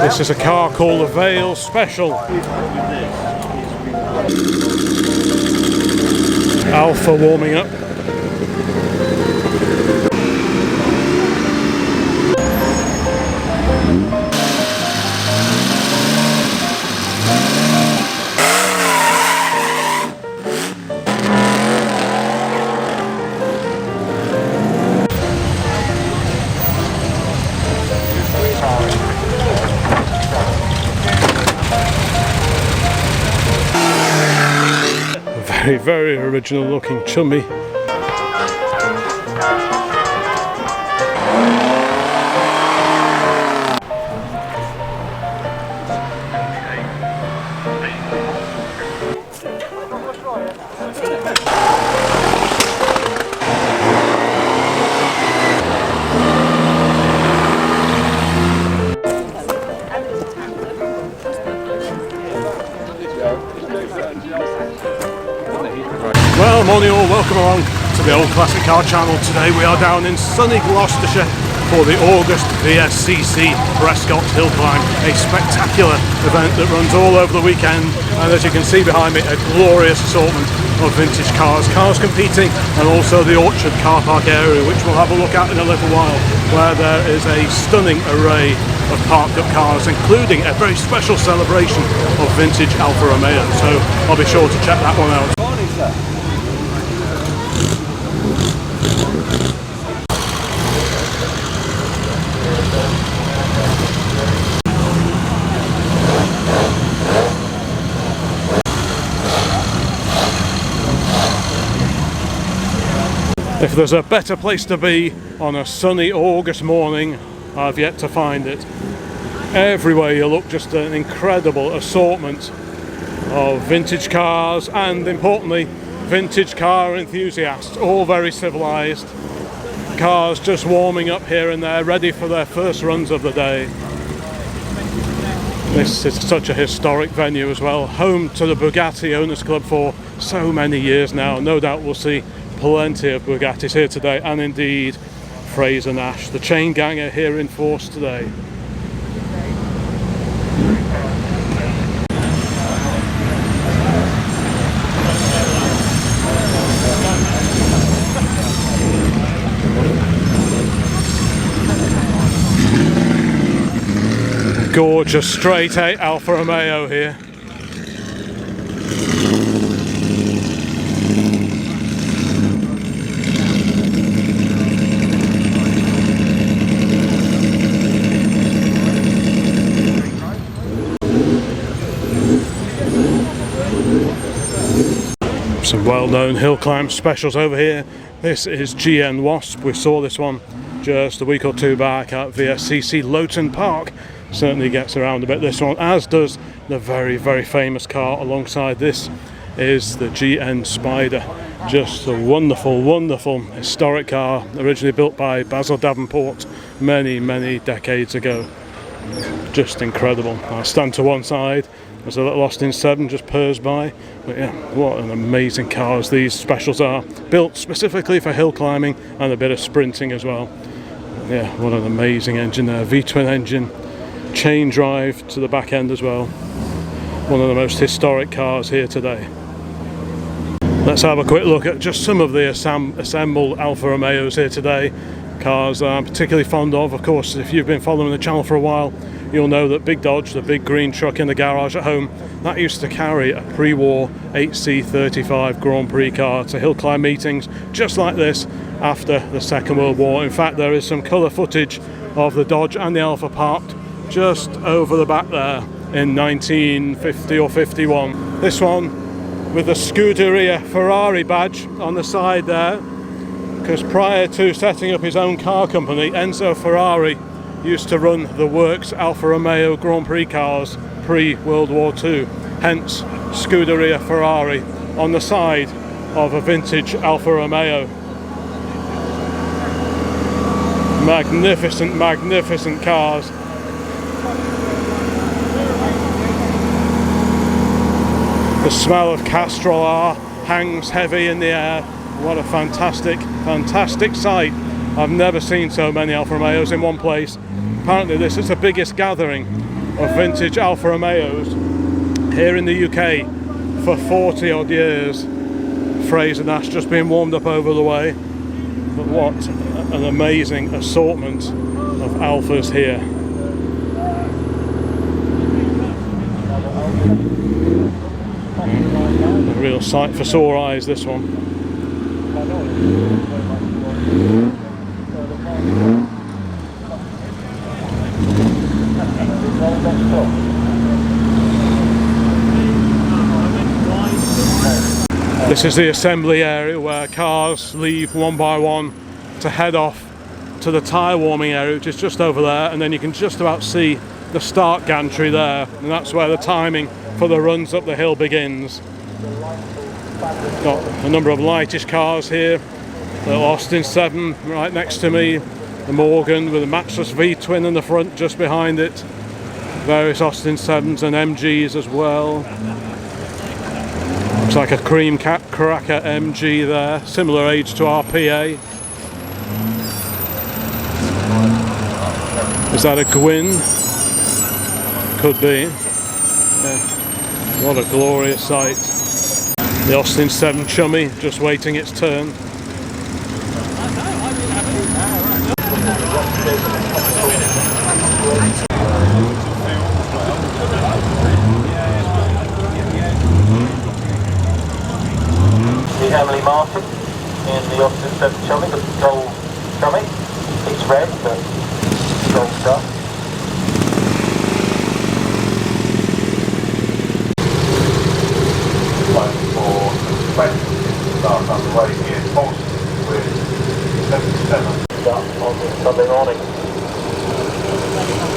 This is a car called the Vale Special. Alfa warming up. Very original looking chummy. Well, morning all, welcome along to the Old Classic Car channel. Today we are down in sunny Gloucestershire for the August VSCC Prescott hill climb, a spectacular event that runs all over the weekend, and as you can see behind me, a glorious assortment of vintage cars competing, and also the Orchard car park area, which we'll have a look at in a little while, where there is a stunning array of parked up cars, including a very special celebration of vintage Alfa Romeo, so I'll be sure to check that one out. Morning, sir. If there's a better place to be on a sunny August morning, I've yet to find it. Everywhere you look, just an incredible assortment of vintage cars, and importantly, vintage car enthusiasts, all very civilized. Cars just warming up here and there, ready for their first runs of the day. This is such a historic venue as well, home to the Bugatti Owners Club for so many years now. No doubt we'll see plenty of Bugattis here today, and indeed Fraser Nash, the chain ganger, here in force today. Gorgeous straight 8 Alfa Romeo here. Some well-known hill climb specials over here. This is GN Wasp. We saw this one just a week or two back at VSCC Loughton Park. Certainly gets around a bit, this one, as does the very, very famous car alongside this is the GN Spider. Just a wonderful, wonderful historic car, originally built by Basil Davenport many, many decades ago. Just incredible. I'll stand to one side as a little Austin 7 just purrs by. But yeah, what an amazing car as these specials are. Built specifically for hill climbing and a bit of sprinting as well. Yeah, what an amazing engine there. V-twin engine, chain drive to the back end as well. One of the most historic cars here today. Let's have a quick look at just some of the assembled Alfa Romeos here today. Cars that I'm particularly fond of course, if you've been following the channel for a while, you'll know that Big Dodge, the big green truck in the garage at home, that used to carry a pre-war 8C35 Grand Prix car to hill climb meetings just like this after the Second World War. In fact, there is some colour footage of the Dodge and the Alfa parked just over the back there in 1950 or 51. This one with the Scuderia Ferrari badge on the side there, because prior to setting up his own car company, Enzo Ferrari used to run the works Alfa Romeo Grand Prix cars pre-World War II, hence Scuderia Ferrari on the side of a vintage Alfa Romeo. Magnificent, magnificent cars. The smell of Castrol R hangs heavy in the air. What a fantastic, fantastic sight. I've never seen so many Alfa Romeos in one place. Apparently this is the biggest gathering of vintage Alfa Romeos here in the UK for 40 odd years. Fraser Nash just being warmed up over the way. But what an amazing assortment of Alfas here. A real sight for sore eyes, this one. This is the assembly area where cars leave one by one to head off to the tyre warming area, which is just over there, and then you can just about see the start gantry there, and that's where the timing for the runs up the hill begins. Got a number of lightish cars here, the Austin 7 right next to me, the Morgan with a matchless V-twin in the front just behind it, various Austin 7s and MGs as well. Looks like a cream cracker MG there, similar age to our PA. Is that a Gwyn? Could be. Yeah. What a glorious sight. The Austin 7 Chummy just waiting its turn. Emily Martin in the Austin 7 Chummy, the gold Chummy. It's red, but gold stuff. One for the start underway here in Boston with 77. Start on this Sunday morning.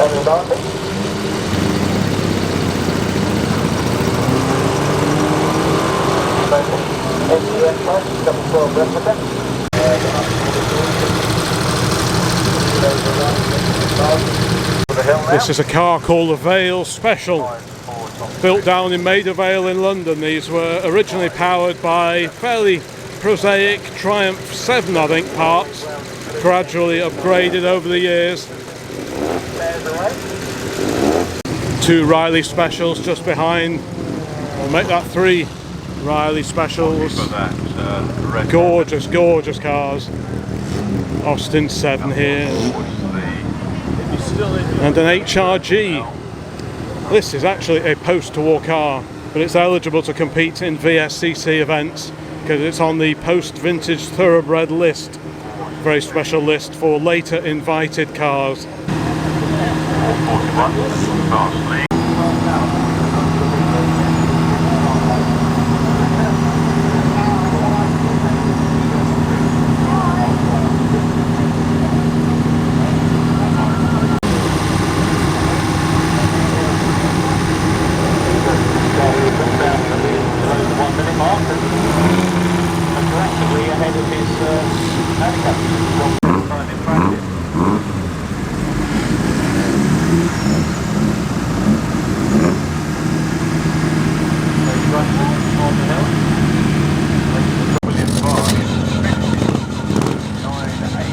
Emily Martin. This is a car called the Vale Special, built down in Maida Vale in London. These were originally powered by fairly prosaic Triumph 7, I think, parts, gradually upgraded over the years. Two Riley Specials just behind. We'll make that 3 Riley Specials. Gorgeous, gorgeous cars. Austin 7 here. And an HRG. This is actually a post-war car, but it's eligible to compete in VSCC events because it's on the post-vintage thoroughbred list. Very special list for later invited cars.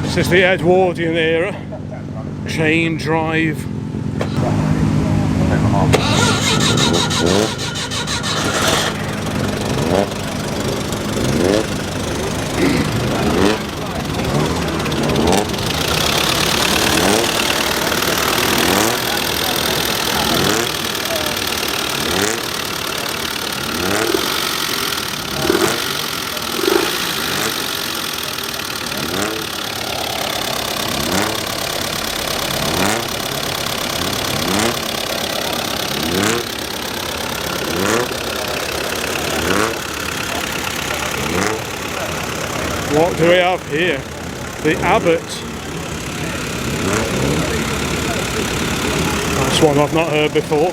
This is the Edwardian era, chain drive. What do we have here? The Abbott. That's one I've not heard before.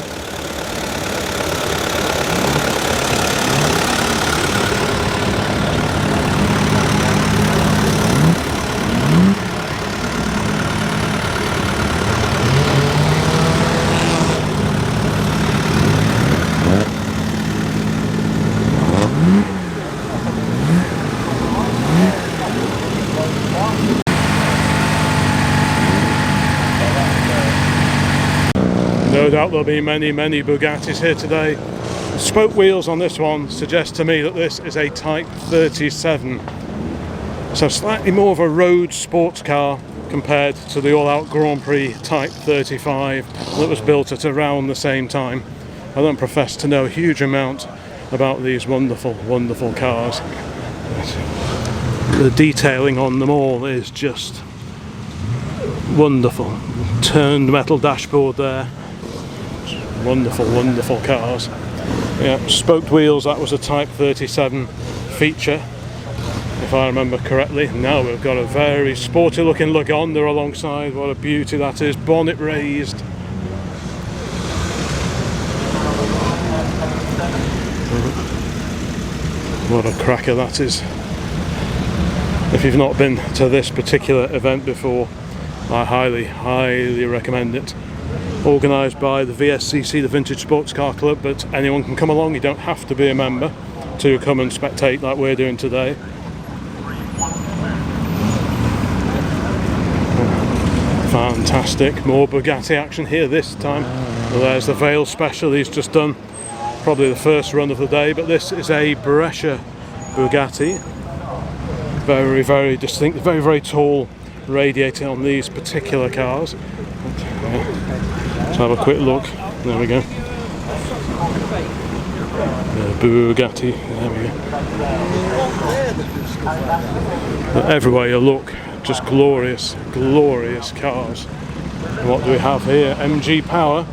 No doubt there'll be many Bugattis here today. The spoke wheels on this one suggest to me that this is a Type 37. So slightly more of a road sports car compared to the all-out Grand Prix Type 35 that was built at around the same time. I don't profess to know a huge amount about these wonderful cars. The detailing on them all is just wonderful. Turned metal dashboard there. Wonderful cars. Yeah, spoked wheels, that was a Type 37 feature, if I remember correctly. Now we've got a very sporty looking Lagonda alongside. What a beauty that is. Bonnet raised. What a cracker that is. If you've not been to this particular event before, I highly recommend it. Organised by the VSCC, the Vintage Sports Car Club, but anyone can come along. You don't have to be a member to come and spectate like we're doing today. Fantastic. More Bugatti action here this time. Well, there's the Vale Special he's just done. Probably the first run of the day, but this is a Brescia Bugatti. Very distinct, very tall radiator on these particular cars. Let's have a quick look. There we go. Bugatti. There we go. But everywhere you look, just glorious cars. And what do we have here? MG Power,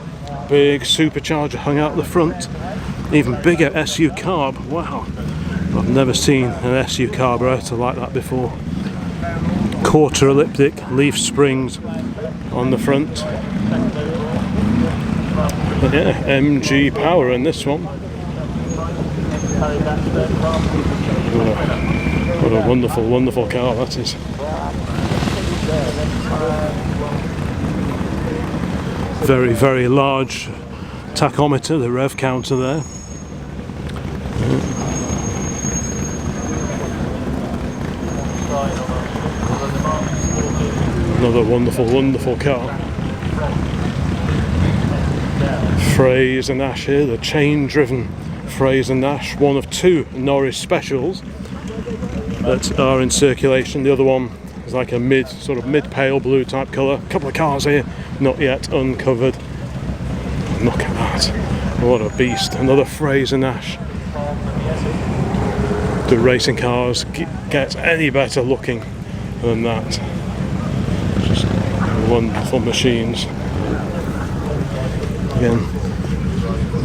big supercharger hung out the front. Even bigger SU carb. Wow, I've never seen an SU carburetor like that before. Quarter elliptic leaf springs on the front. But yeah, MG Power in this one. What a wonderful car that is. Very large tachometer, the rev counter there. Another wonderful car. Fraser Nash here, the chain-driven Fraser Nash, one of two Norris Specials that are in circulation. The other one is like a mid pale blue type colour. A couple of cars here not yet uncovered. Look at that, what a beast. Another Fraser Nash. Do racing cars get any better looking than that? Just wonderful machines.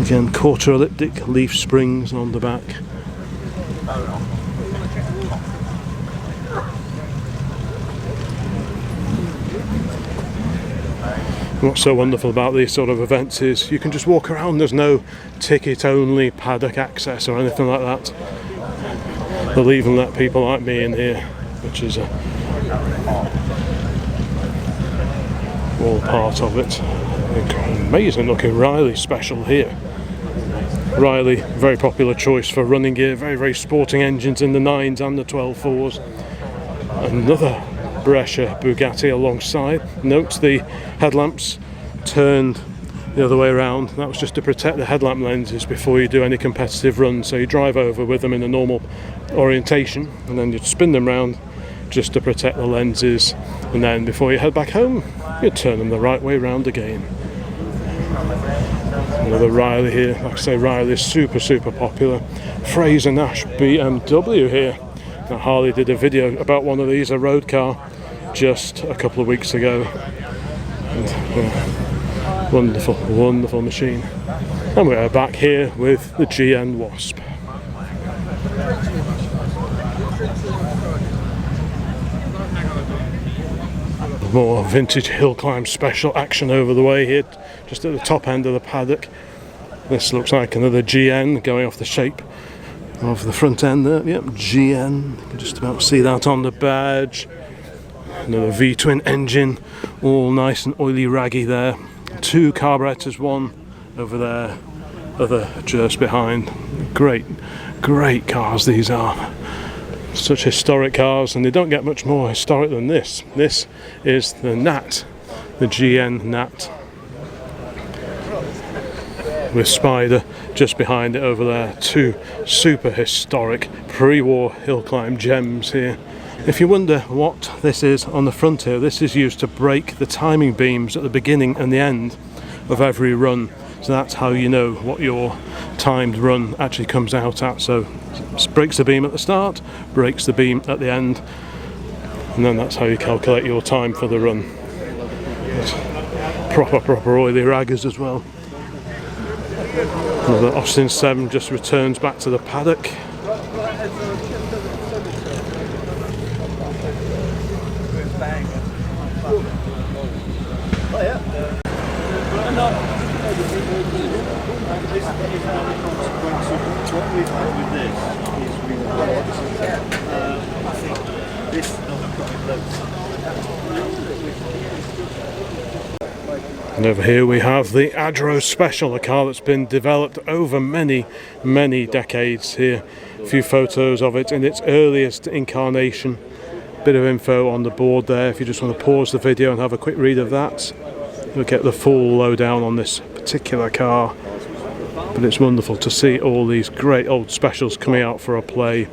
Again, quarter elliptic leaf springs on the back. What's so wonderful about these sort of events is you can just walk around. There's no ticket only paddock access or anything like that. They'll even let people like me in here, which is all part of it. Amazing looking Riley Special here. Riley, very popular choice for running gear, very sporting engines in the 9s and the 12.4s. Another Brescia Bugatti alongside. Note the headlamps turned the other way around. That was just to protect the headlamp lenses before you do any competitive runs. So you drive over with them in a normal orientation and then you spin them round just to protect the lenses, and then before you head back home you turn them the right way round again. Another Riley here. Like I say, Riley is super popular. Fraser Nash BMW here. Now, Harley did a video about one of these, a road car, just a couple of weeks ago. And, wonderful machine. And we're back here with the GN Wasp. More vintage hill climb special action over the way here, just at the top end of the paddock. This looks like another GN, going off the shape of the front end there. Yep, GN, you can just about see that on the badge. Another V-twin engine, all nice and oily raggy there. Two carburetors, one over there, other just behind. Great cars these are. Such historic cars, and they don't get much more historic than this. This is the Nat, the GN Nat. with Spider just behind it over there. Two super historic pre-war hill climb gems here. If you wonder what this is on the front here, this is used to break the timing beams at the beginning and the end of every run. So that's how you know what your timed run actually comes out at. So it breaks the beam at the start, breaks the beam at the end, and then that's how you calculate your time for the run. Proper oily raggers as well. Another Austin 7 just returns back to the paddock. What we've had with this is we've I think this And over here we have the Adro Special, a car that's been developed over many decades here. A few photos of it in its earliest incarnation. Bit of info on the board there if you just want to pause the video and have a quick read of that. You'll get the full lowdown on this particular car. But it's wonderful to see all these great old specials coming out for a play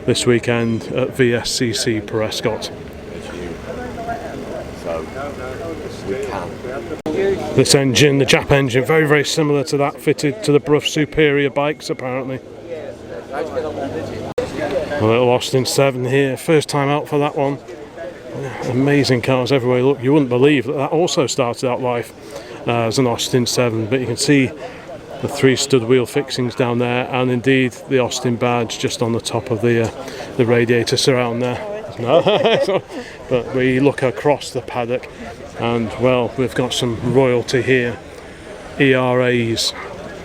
this weekend at VSCC Prescott. This engine, the Jap engine, very similar to that fitted to the Brough Superior bikes apparently. A little Austin 7 here, first time out for that one. Amazing cars everywhere you look. You wouldn't believe that also started out life as an Austin 7, but you can see the 3 stud wheel fixings down there, and indeed the Austin badge just on the top of the radiator surround there. But we look across the paddock and, well, we've got some royalty here. ERA's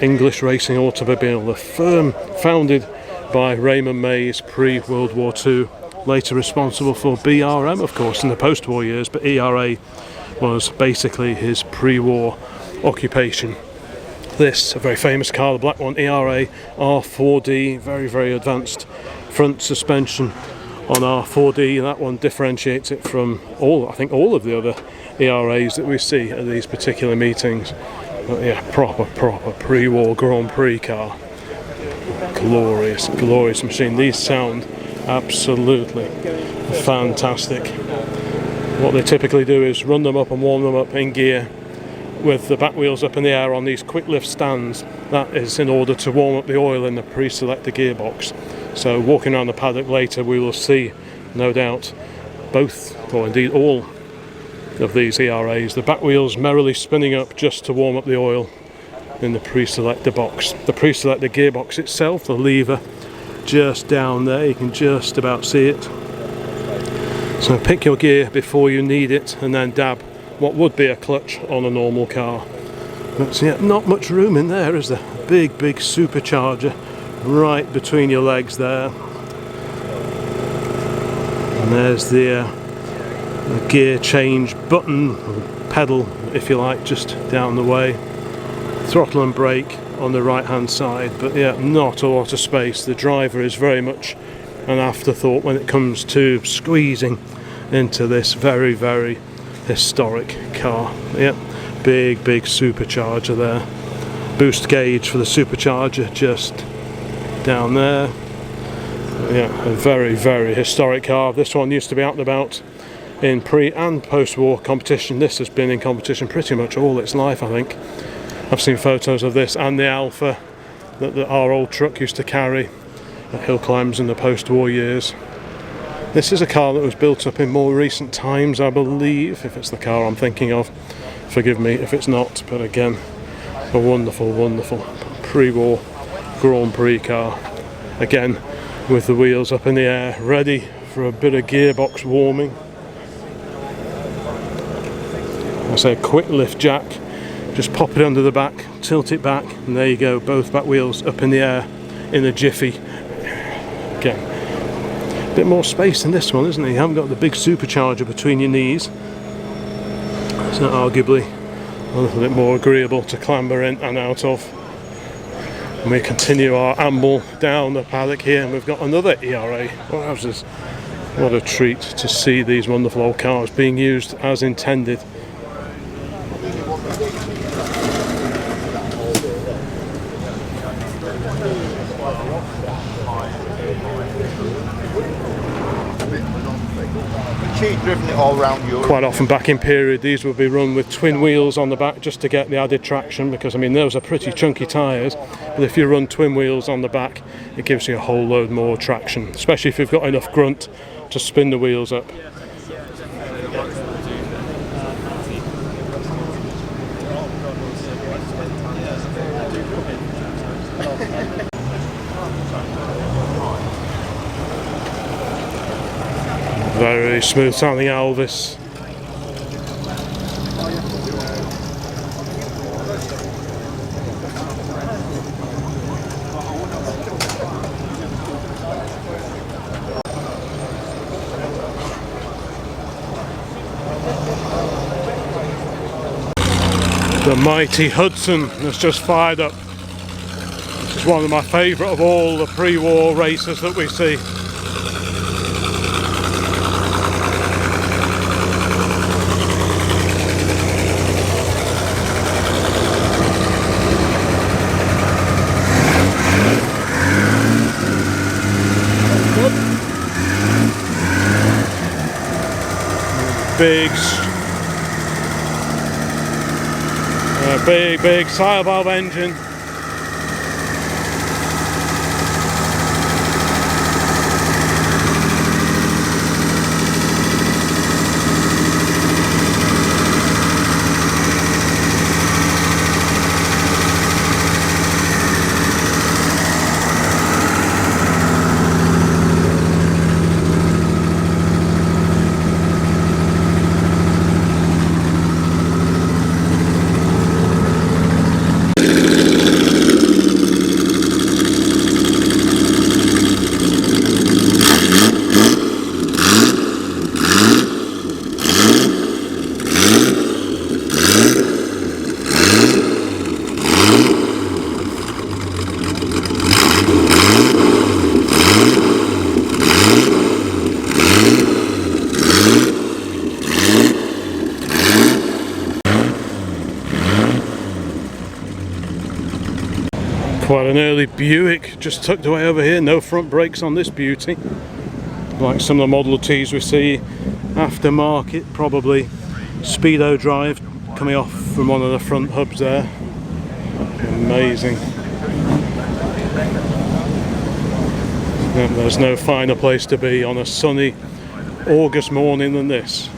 English Racing Automobile, the firm founded by Raymond Mays pre-World War II, later responsible for BRM of course in the post-war years, but ERA was basically his pre-war occupation. This, a very famous car, the black one, ERA R4D, very advanced front suspension on R4D. That one differentiates it from I think all of the other ERAs that we see at these particular meetings. But yeah, proper pre-war Grand Prix car. Glorious machine. These sound absolutely fantastic. What they typically do is run them up and warm them up in gear with the back wheels up in the air on these quick lift stands. That is in order to warm up the oil in the pre-selected gearbox. So walking around the paddock later we will see, no doubt, both, or indeed all of these ERAs, the back wheels merrily spinning up just to warm up the oil in the pre-selector box. The pre-selector gearbox itself, the lever just down there, you can just about see it. So pick your gear before you need it and then dab what would be a clutch on a normal car. But yeah, not much room in there, is there? Big supercharger right between your legs there. And there's the gear change button, pedal if you like, just down the way. Throttle and brake on the right hand side, but yeah, not a lot of space. The driver is very much an afterthought when it comes to squeezing into this very historic car. Yep, big supercharger there. Boost gauge for the supercharger just down there. Yeah, a very historic car. This one used to be out and about in pre and post-war competition. This has been in competition pretty much all its life, I think. I've seen photos of this and the Alfa that our old truck used to carry at hill climbs in the post-war years. This is a car that was built up in more recent times, I believe, if it's the car I'm thinking of. Forgive me if it's not, but again, a wonderful pre-war Grand Prix car. Again, with the wheels up in the air, ready for a bit of gearbox warming. I say quick lift jack, just pop it under the back, tilt it back, and there you go, both back wheels up in the air in a jiffy. Again, a bit more space than this one, isn't it? You haven't got the big supercharger between your knees, so arguably a little bit more agreeable to clamber in and out of. And we continue our amble down the paddock here, and we've got another ERA. Wowzers. What a treat to see these wonderful old cars being used as intended. actually driven it all around Europe. Quite often back in period these would be run with twin wheels on the back just to get the added traction, because I mean those are pretty chunky tyres, but if you run twin wheels on the back it gives you a whole load more traction, especially if you've got enough grunt to spin the wheels up. Very smooth sounding Elvis. The mighty Hudson has just fired up. This is one of my favourite of all the pre-war races that we see. Big side valve engine. Quite an early Buick just tucked away over here, no front brakes on this beauty. Like some of the Model Ts we see, aftermarket, probably speedo drive coming off from one of the front hubs there. Amazing. There's no finer place to be on a sunny August morning than this.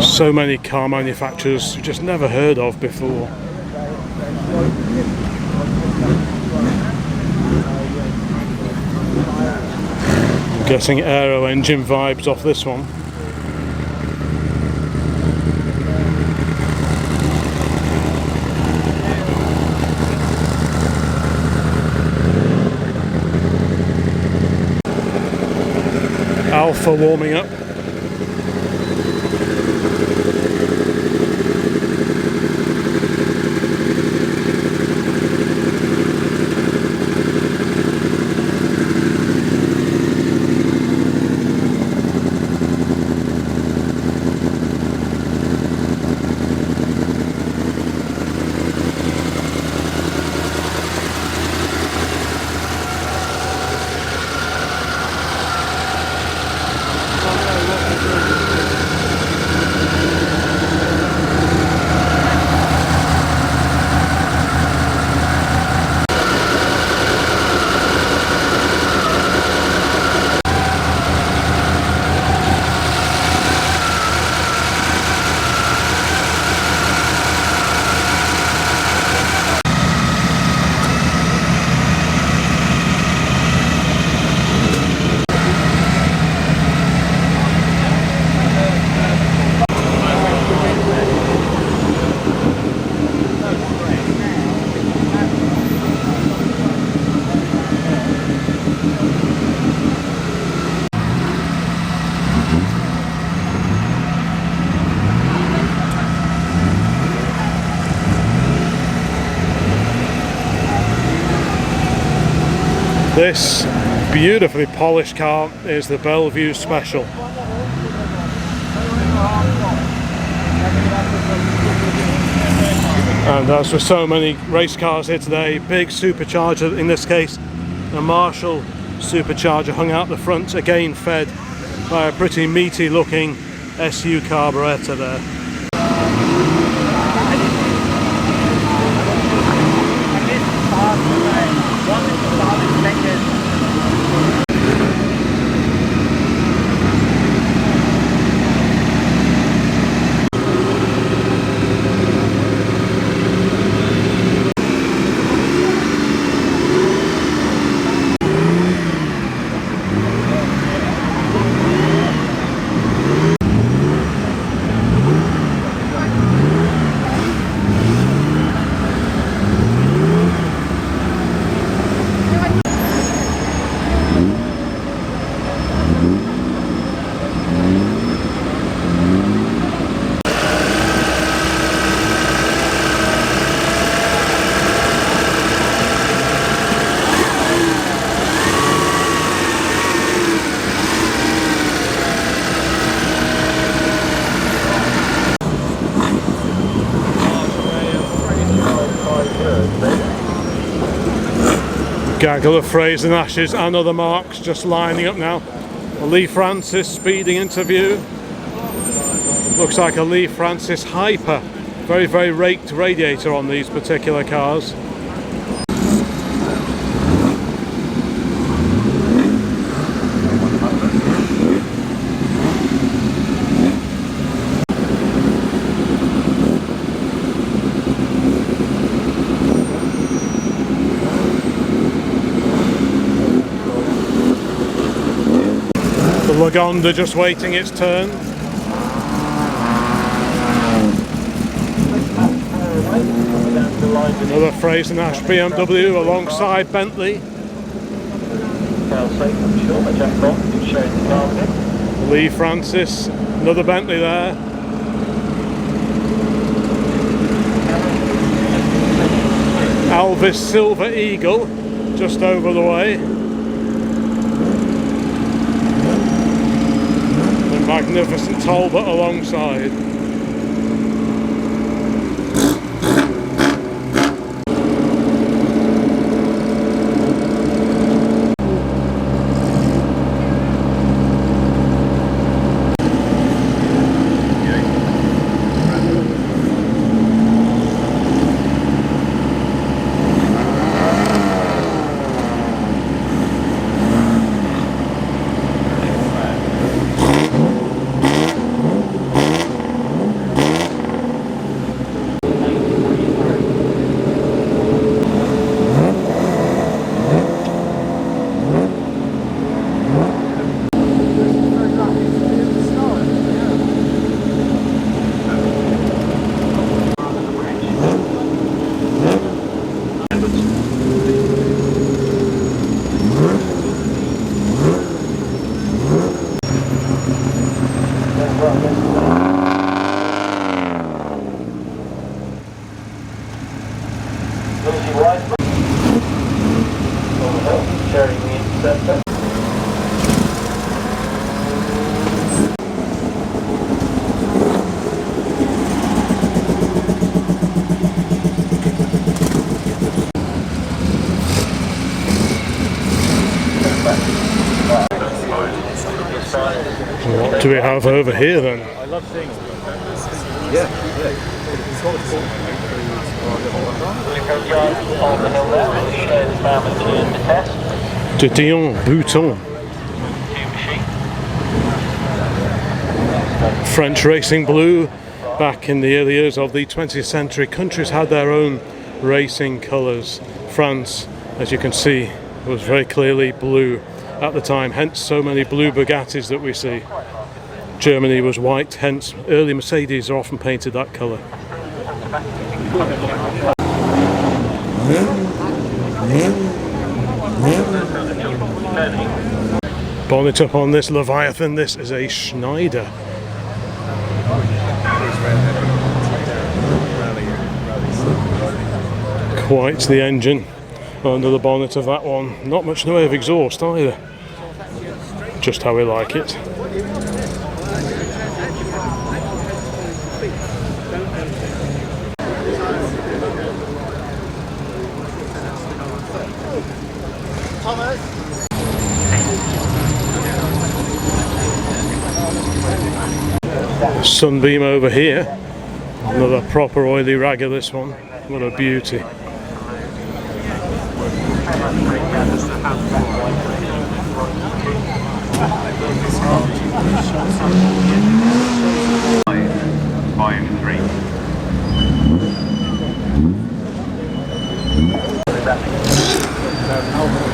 So many car manufacturers you just never heard of before. I'm getting aero engine vibes off this one. Alfa warming up. This beautifully polished car is the Bellevue Special. And as with so many race cars here today, big supercharger, in this case a Marshall supercharger hung out the front, again fed by a pretty meaty looking SU carburettor there. Gaggle of Fraser Nashes and other marks just lining up now. Lee Francis speeding into view. Looks like a Lee Francis Hyper. Very, very raked radiator on these particular cars. Lagonda just waiting its turn. Another Fraser Nash BMW alongside Bentley. Lee Francis, another Bentley there. Alvis Silver Eagle just over the way. Magnificent Talbot alongside. What do we have over here then? I love seeing it. De Dion Bouton. French racing blue. Back in the early years of the 20th century, countries had their own racing colours. France, as you can see, was very clearly blue at the time, hence so many blue Bugattis that we see. Germany was white, hence early Mercedes are often painted that colour. Bonnet up on this Leviathan, this is a Schneider. Quite the engine. under the bonnet of that one. Not much in the way of exhaust either. Just how we like it. Sunbeam over here. Another proper oily ragger, this one. What a beauty.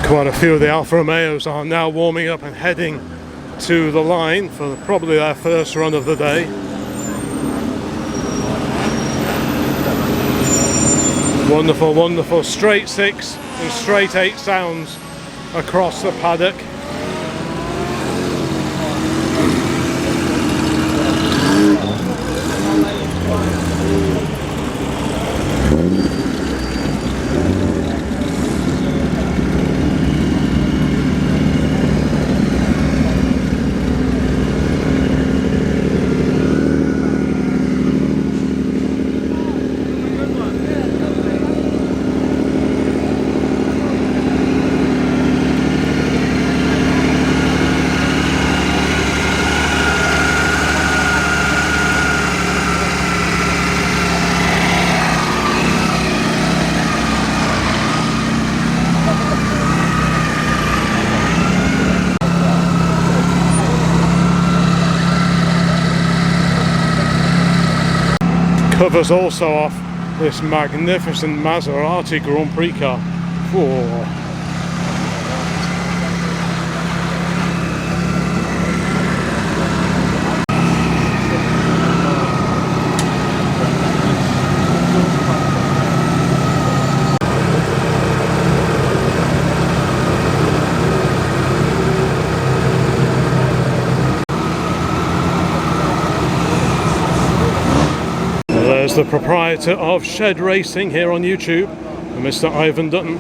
Quite a few of the Alfa Romeos are now warming up and heading to the line for probably their first run of the day. Wonderful, wonderful straight 6 and straight 8 sounds across the paddock. Covers also off this magnificent Maserati Grand Prix car. Whoa. There's the proprietor of Shed Racing here on YouTube, Mr. Ivan Dutton.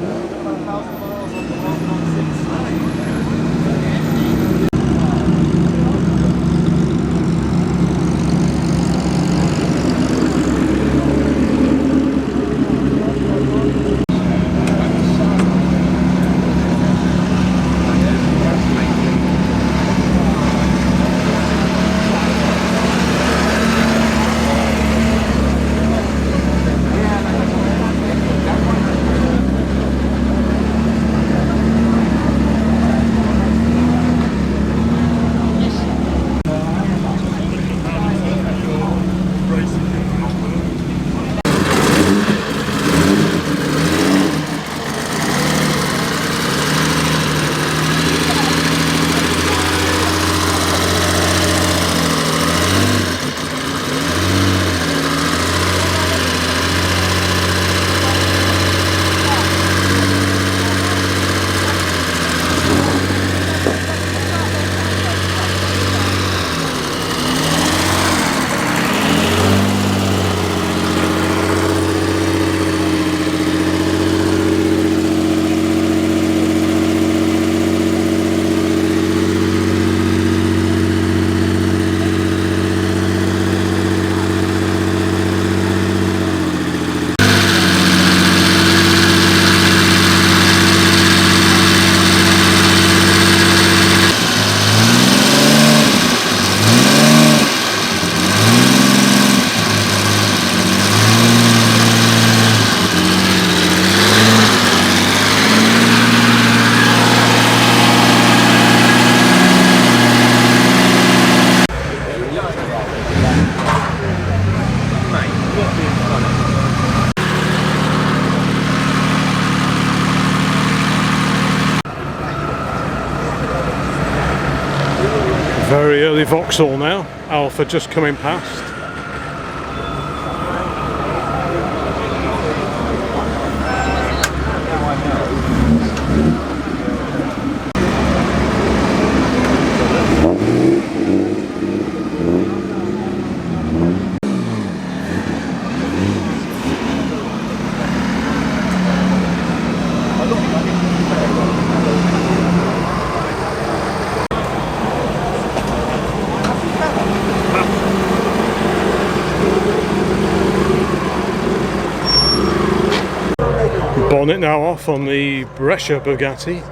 Very early Vauxhall now, Alfa just coming past. bonnet now off on the Brescia Bugatti.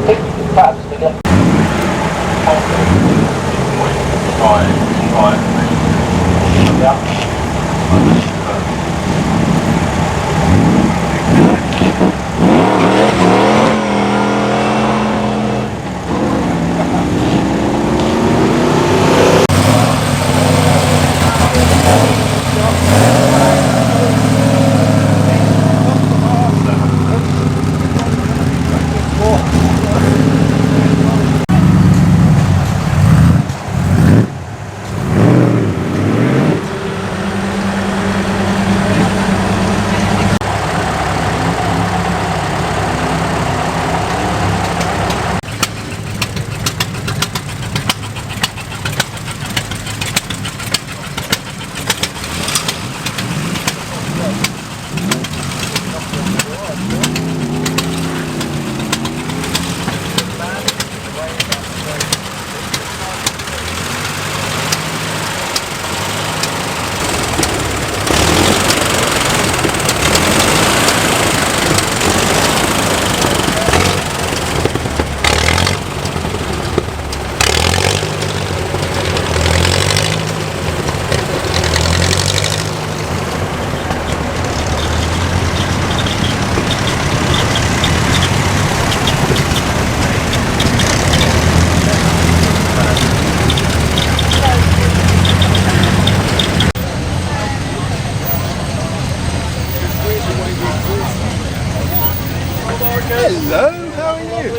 Take 6 tabs to get Hello, how are you?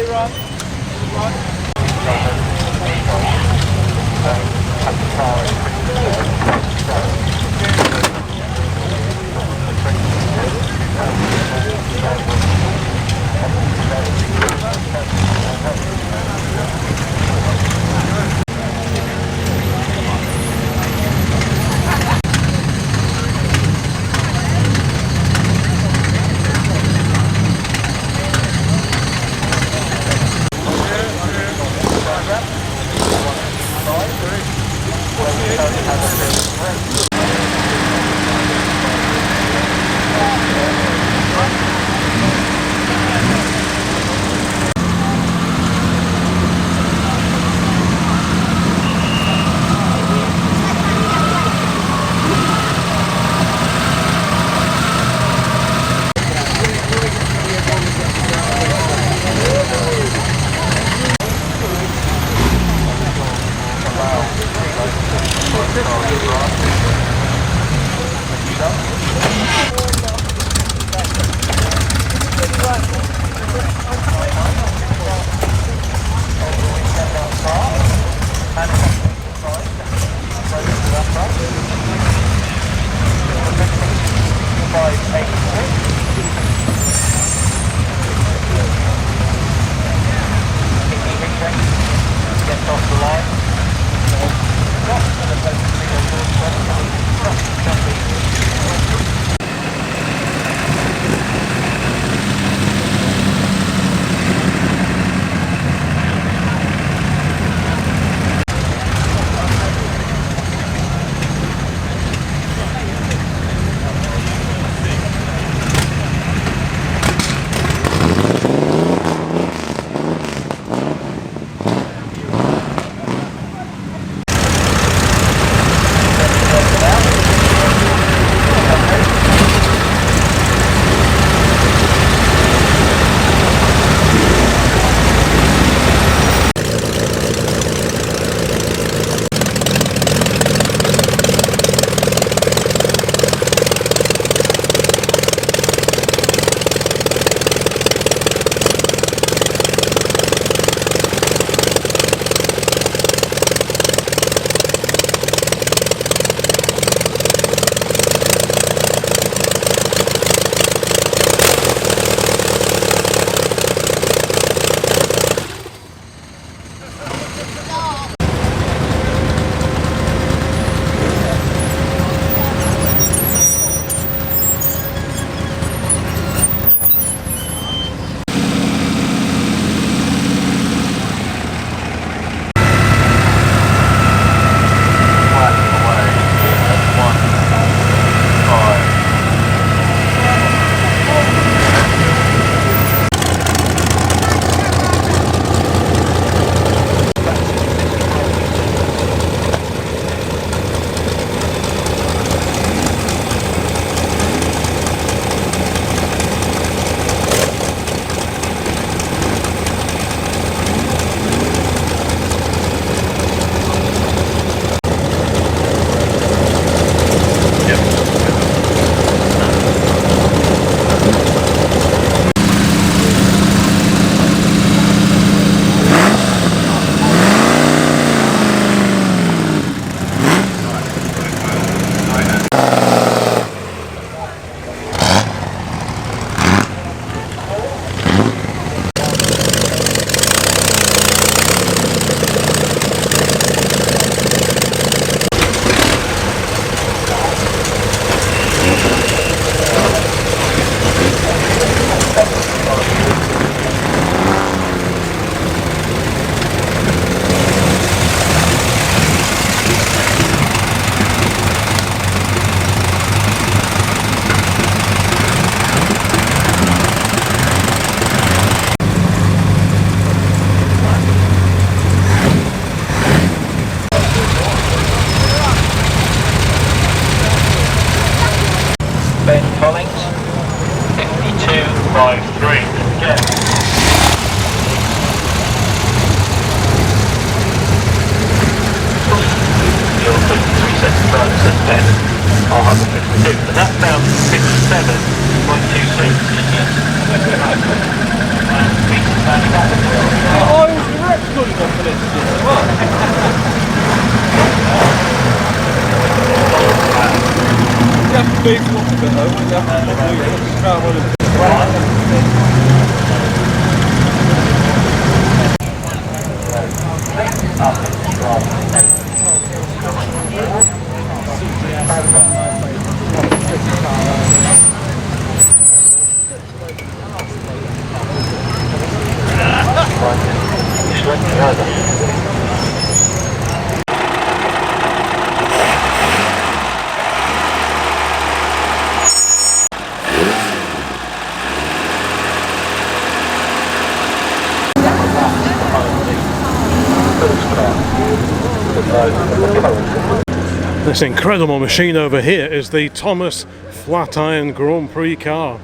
This incredible machine over here is the Thomas Flatiron Grand Prix car.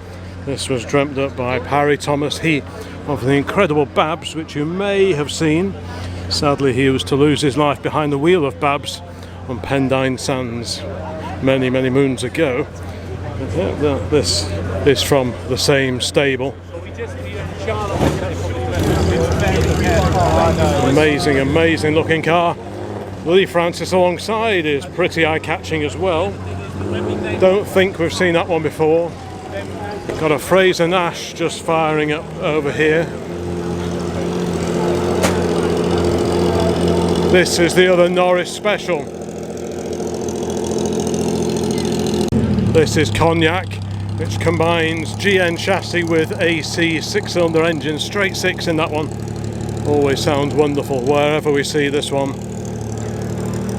This was dreamt up by Parry Thomas, he of the incredible Babs, which you may have seen. Sadly, he was to lose his life behind the wheel of Babs on Pendine Sands many moons ago. This is from the same stable. Amazing looking car. Lee Francis alongside is pretty eye-catching as well. Don't think we've seen that one before. Got a Fraser Nash just firing up over here. This is the other Norris Special. This is Cognac, which combines GN chassis with AC 6-cylinder engine, straight 6 in that one. Always sounds wonderful wherever we see this one.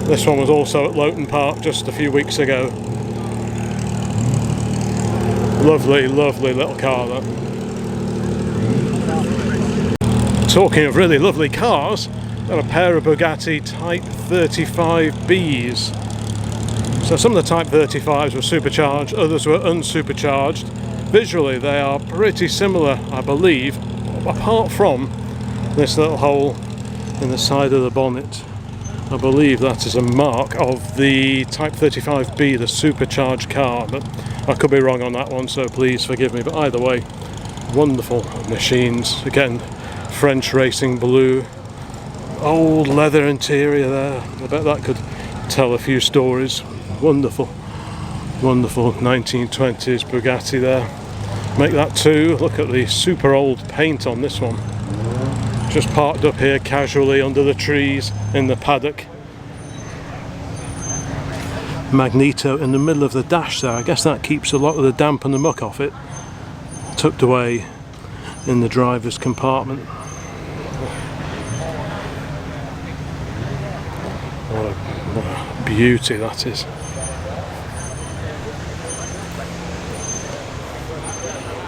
This one was also at Loughton Park just a few weeks ago. Lovely little car that. Talking of really lovely cars, got a pair of Bugatti Type 35Bs. So some of the Type 35s were supercharged, others were unsupercharged. Visually they are pretty similar, I believe, apart from this little hole in the side of the bonnet. I believe that is a mark of the Type 35B, the supercharged car, but I could be wrong on that one, so please forgive me. But either way, wonderful machines. Again, French racing blue, old leather interior there. I bet that could tell a few stories. Wonderful 1920s Bugatti there. Make that two. Look at the super old paint on this one. Just parked up here casually under the trees in the paddock. Magneto in the middle of the dash there. I guess that keeps a lot of the damp and the muck off it. Tucked away in the driver's compartment. What a beauty that is.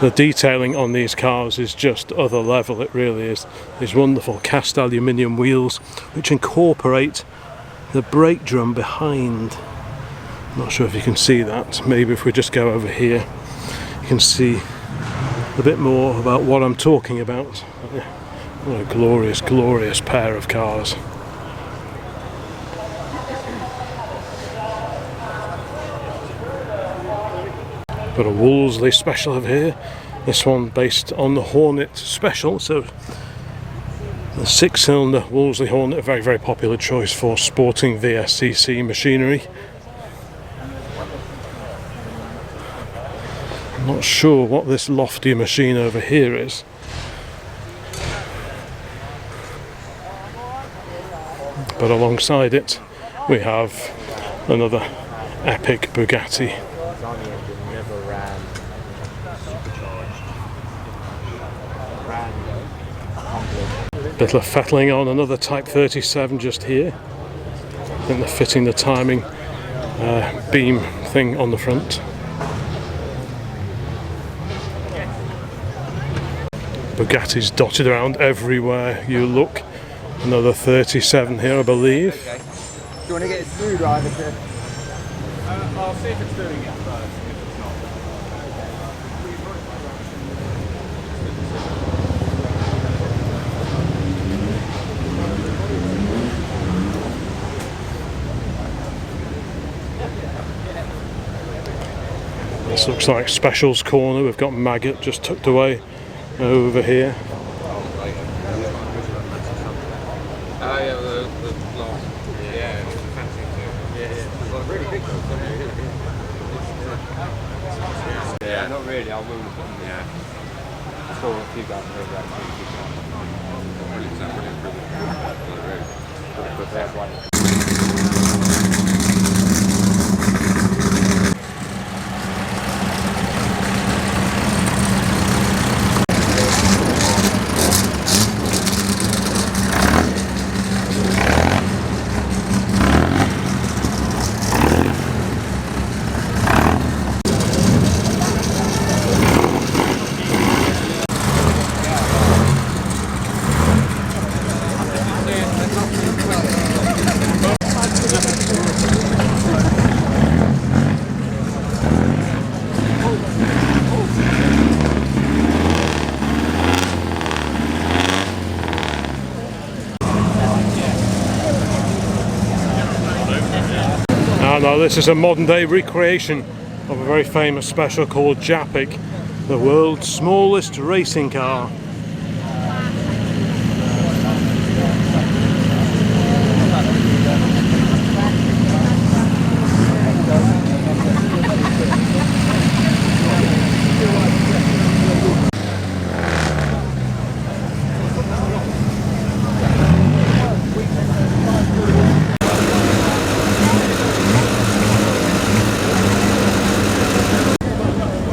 The detailing on these cars is just other level, it really is. These wonderful cast aluminium wheels which incorporate the brake drum behind. I'm not sure if you can see that. Maybe if we just go over here you can see a bit more about what I'm talking about. What a glorious pair of cars. Got a Wolseley Special over here. This one based on the Hornet Special, so the 6-cylinder Wolseley Hornet, a very popular choice for sporting VSCC machinery. I'm not sure what this lofty machine over here is. But alongside it we have another epic Bugatti. Bit of fettling on another Type 37 just here. I think they're fitting the timing beam thing on the front. Bugattis dotted around everywhere you look. Another 37 here, I believe. Okay. Do you want to get a screwdriver to... I'll see if it's doing it first. This looks like Specials Corner. We've got Maggot just tucked away over here. Yeah, not really. I will look at them. Yeah. I saw a few guys over there. Brilliant. Now this is a modern day recreation of a very famous special called Japik, the world's smallest racing car.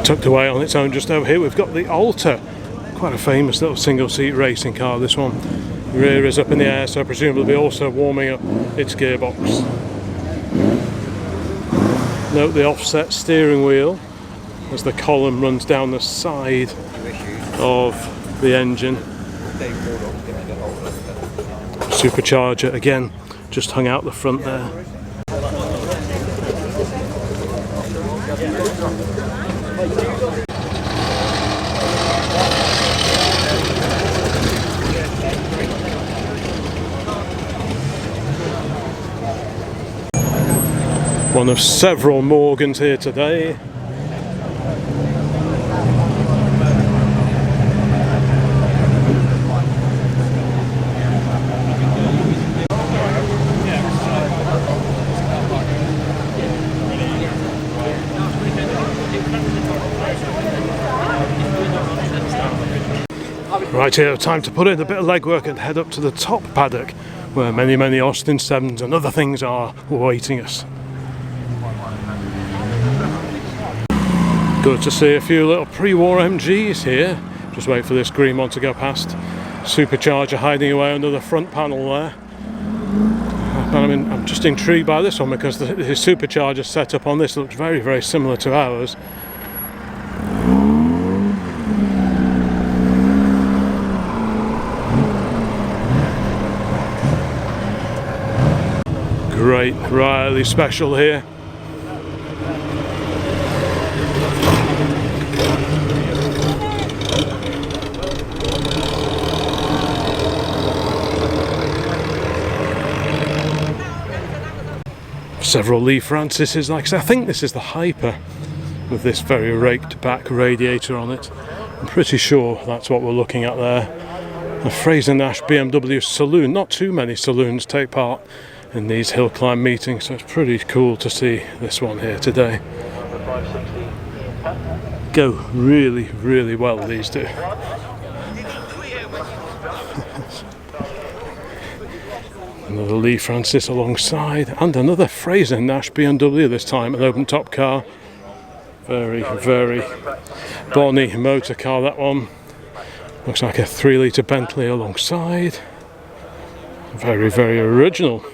Tucked away on its own just over here we've got the Alta, quite a famous little single seat racing car this one. The rear is up in the air, so presumably also warming up its gearbox. Note the offset steering wheel as the column runs down the side of the engine. Supercharger again just hung out the front there. One of several Morgans here today. Right here, time to put in a bit of legwork and head up to the top paddock where many Austin 7s and other things are awaiting us. Good to see a few little pre-war MGs here. Just wait for this green one to go past. Supercharger hiding away under the front panel there. I'm just intrigued by this one because the supercharger setup on this looks very similar to ours. Great Riley special here. Several Lee Francises, like I said, I think this is the Hyper with this very raked back radiator on it. I'm pretty sure that's what we're looking at there. A Fraser Nash BMW saloon. Not too many saloons take part in these hill climb meetings, so it's pretty cool to see this one here today. Go really well, these do. Another Lee Francis alongside, and another Fraser Nash BMW, this time an open top car. Very bonny motor car, that one. Looks like a 3-litre Bentley alongside. Very original.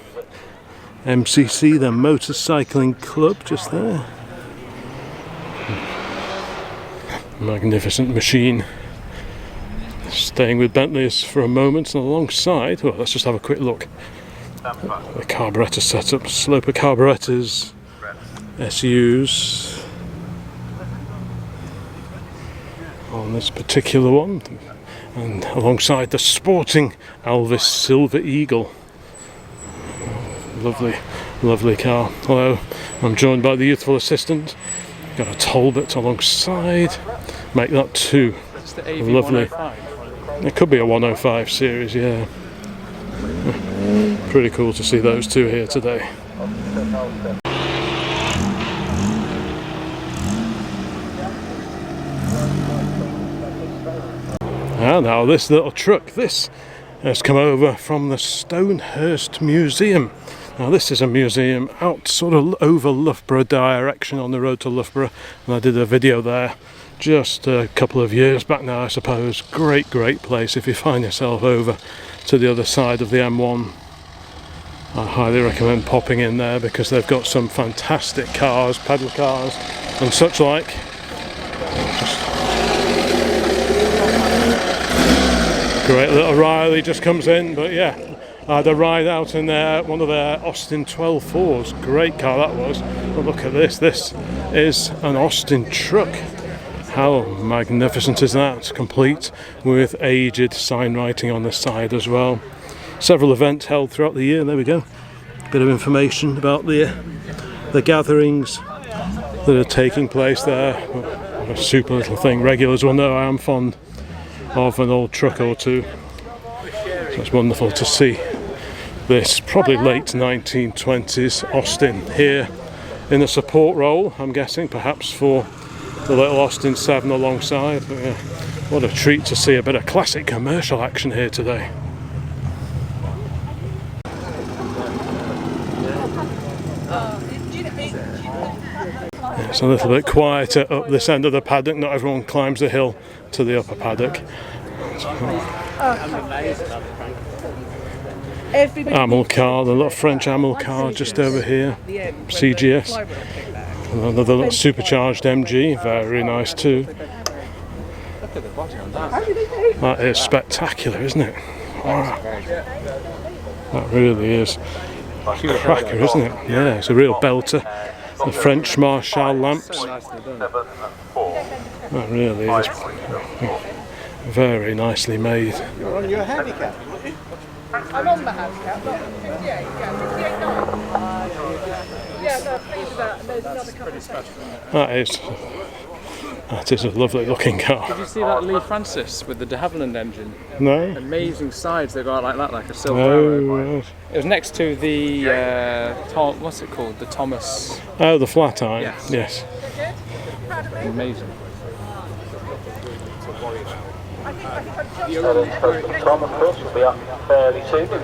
MCC, the Motorcycling Club, just there. Magnificent machine. Staying with Bentleys for a moment, and alongside, well, let's just have a quick look. The carburettor setup, Sloper carburettors, SUs on this particular one, and alongside the sporting Elvis Silver Eagle. Lovely car. Although I'm joined by the youthful assistant. Got a Talbot alongside. Make that two. It's the AV Lovely. 105. It could be a 105 series, yeah. Pretty cool to see those two here today. Now this little truck, this has come over from the Stonehurst Museum. Now this is a museum out sort of over Loughborough direction on the road to Loughborough, and I did a video there just a couple of years back now, I suppose. Great place if you find yourself over to the other side of the M1. I highly recommend popping in there because they've got some fantastic cars, pedal cars and such like. Great little Riley just comes in, but yeah, I had a ride out in there, one of their Austin 12.4s. Great car that was. But look at this is an Austin truck. How magnificent is that? Complete with aged sign writing on the side as well. Several events held throughout the year. There we go. Bit of information about the gatherings that are taking place there. A super little thing. Regulars will know I am fond of an old truck or two. So it's wonderful to see this probably late 1920s Austin here in a support role, I'm guessing, perhaps for the little Austin 7 alongside. But yeah, what a treat to see a bit of classic commercial action here today. It's a little bit quieter up this end of the paddock. Not everyone climbs the hill to the upper paddock. Amel car, the little French Amel car just over here. CGS. Another little supercharged MG, very nice too. That is spectacular, isn't it? Wow. That really is a cracker, isn't it? Yeah, it's a real belter. The French Marshall lamps. That really is very nicely made. You're on your handicap. I'm on the handicap, not 58, yeah, 58.9. Yeah, no, please do that, and there's another couple of sections. That is a lovely looking car. Did you see that Lee Francis with the de Havilland engine? No? Amazing sides, they go out like that, like a silver Oh, arrow. right. It was next to the, what's it called? The Thomas. Oh, the flat iron. Yes. Yes. Amazing. Tom, of course, will be up fairly soon in the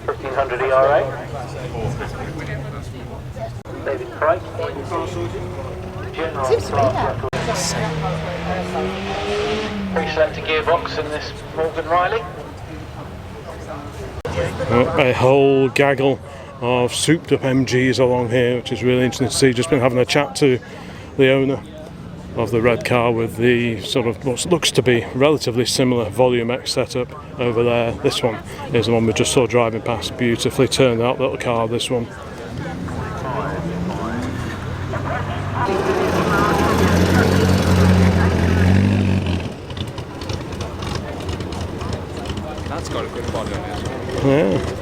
1500 ERA. David Craig. General pre-selected gearbox in this Morgan Riley. A whole gaggle of souped up MGs along here, which is really interesting to see. Just been having a chat to the owner of the red car with the sort of what looks to be relatively similar Volume X setup over there. This one is the one we just saw driving past. Beautifully turned out little car, this one. That's got a good body on it. Yeah.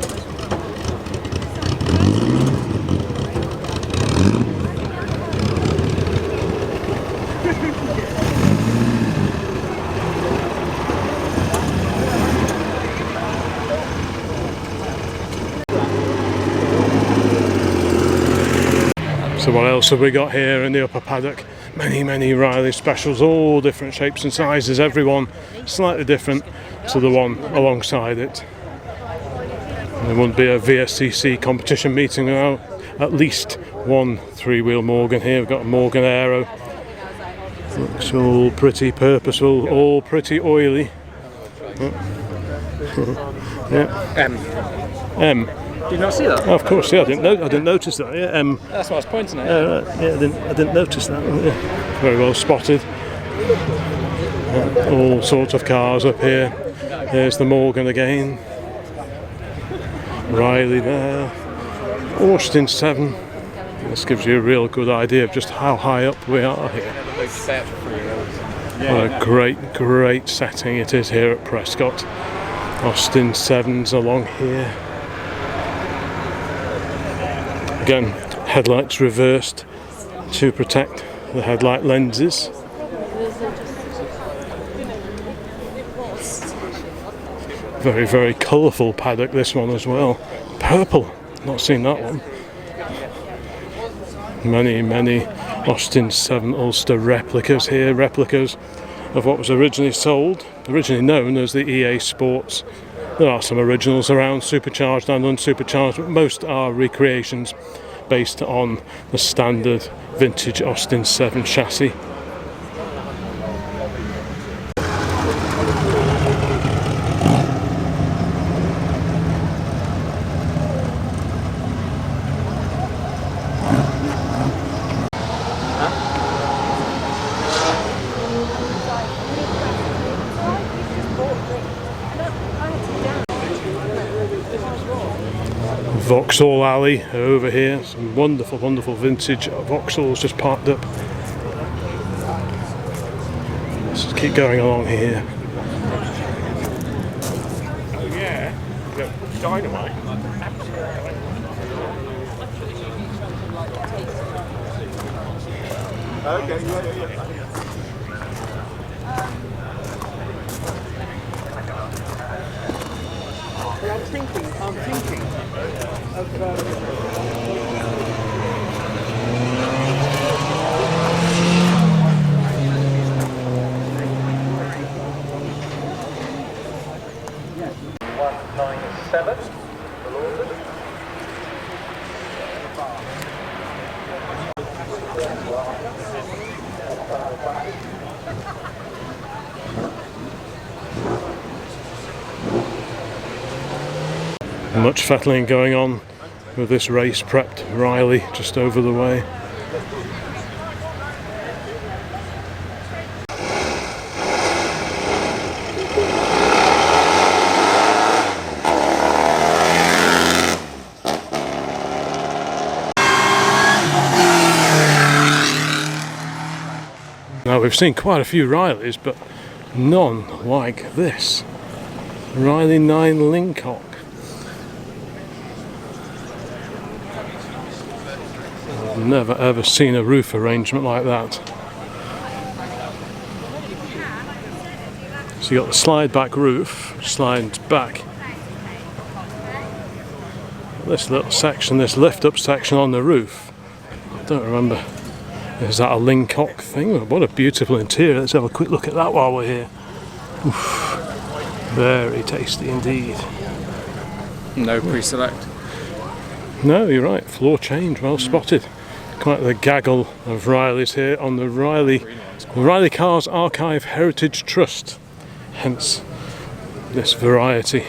So what else have we got here in the upper paddock? Many Riley specials, all different shapes and sizes, everyone slightly different to the one alongside it. There wouldn't be a VSCC competition meeting without at least one three-wheel Morgan here. We've got a Morgan Aero. Looks all pretty purposeful, all pretty oily. Yeah. M. Did you not see that? Oh, of course, yeah. I didn't notice that. Yeah, That's what I was pointing at. right. Yeah, I didn't notice that. Yeah. Very well spotted. Yeah, all sorts of cars up here. There's the Morgan again. Riley there. Austin 7. This gives you a real good idea of just how high up we are here. What a great setting it is here at Prescott. Austin 7s along here. Again, headlights reversed to protect the headlight lenses. Very colourful paddock, this one as well. Purple, not seen that one. Many Austin 7 Ulster replicas here, replicas of what was originally sold. originally known as the EA Sports. There are some originals around, supercharged and unsupercharged, but most are recreations based on the standard vintage Austin 7 chassis. Vauxhall Alley over here, some wonderful, wonderful vintage Vauxhalls just parked up. Let's just keep going along here. Oh yeah, dynamite. Okay, yeah. I'm thinking Much fettling going on with this race prepped Riley just over the way. Now we've seen quite a few Rileys, but none like this. Riley 9 Lincock. I've never ever seen a roof arrangement like that. So you got the slide back roof, slides back. This little section, this lift up section on the roof, I don't remember, is that a Lincock thing? What a beautiful interior. Let's have a quick look at that while we're here. Oof. Very tasty indeed. No pre-select. No, you're right, floor change, well spotted. Quite the gaggle of Rileys here on the Riley Cars Archive Heritage Trust. Hence this variety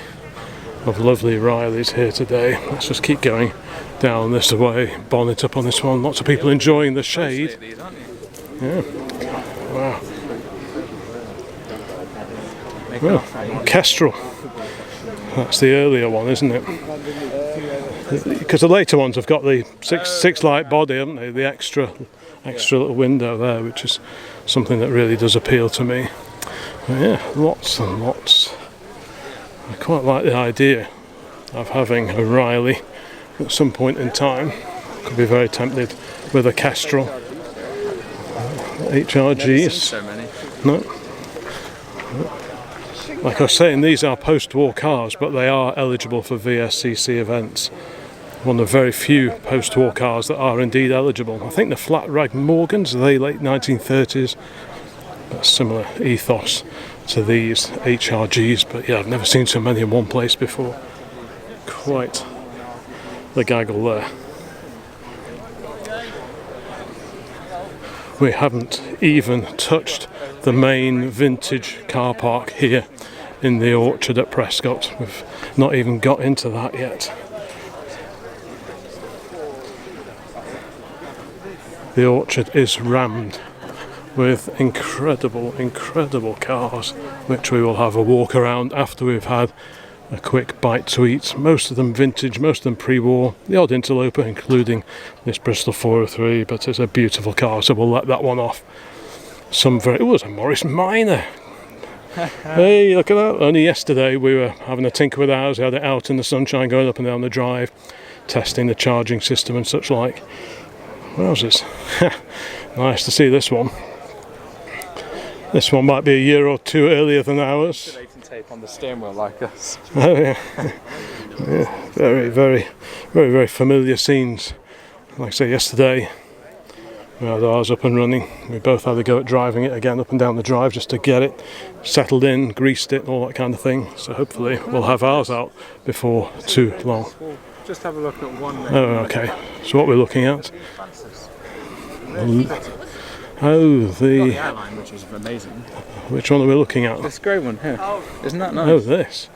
of lovely Rileys here today. Let's just keep going down this way. Bonnet up on this one. Lots of people enjoying the shade. Yeah. Wow. Well, Kestrel. That's the earlier one, isn't it? Because the later ones have got the six light body, haven't they? The extra little window there, which is something that really does appeal to me. But yeah, lots and lots. I quite like the idea of having a Riley at some point in time. Could be very tempted with a Kestrel. HRGs. So many. No. Like I was saying, these are post-war cars, but they are eligible for VSCC events. One of the very few post-war cars that are indeed eligible. I think the flat rag Morgans, are they late 1930s? A similar ethos to these HRGs, but yeah, I've never seen so many in one place before. Quite the gaggle there. We haven't even touched the main vintage car park here in the orchard at Prescott. We've not even got into that yet. The orchard is rammed with incredible cars, which we will have a walk around after we've had a quick bite to eat. Most of them vintage, most of them pre-war, the odd interloper including this Bristol 403, but it's a beautiful car, so we'll let that one off. It was a Morris Minor. Hey, look at that. Only yesterday we were having a tinker with ours. We had it out in the sunshine going up and down the drive, testing the charging system and such like. Wowzers. Nice to see this one. This one might be a year or two earlier than ours. Insulating tape on the steering wheel like us. Oh yeah. Yeah, very familiar scenes. Like I say, yesterday We had ours up and running. We both had a go at driving it again up and down the drive just to get it settled in, greased it, all that kind of thing. So hopefully we'll have ours out before too long. We'll just have a look at one. Oh, okay. So what we're looking at? Oh, The airline, which is amazing. which one are we looking at? This grey one here. Isn't that nice? Oh, this.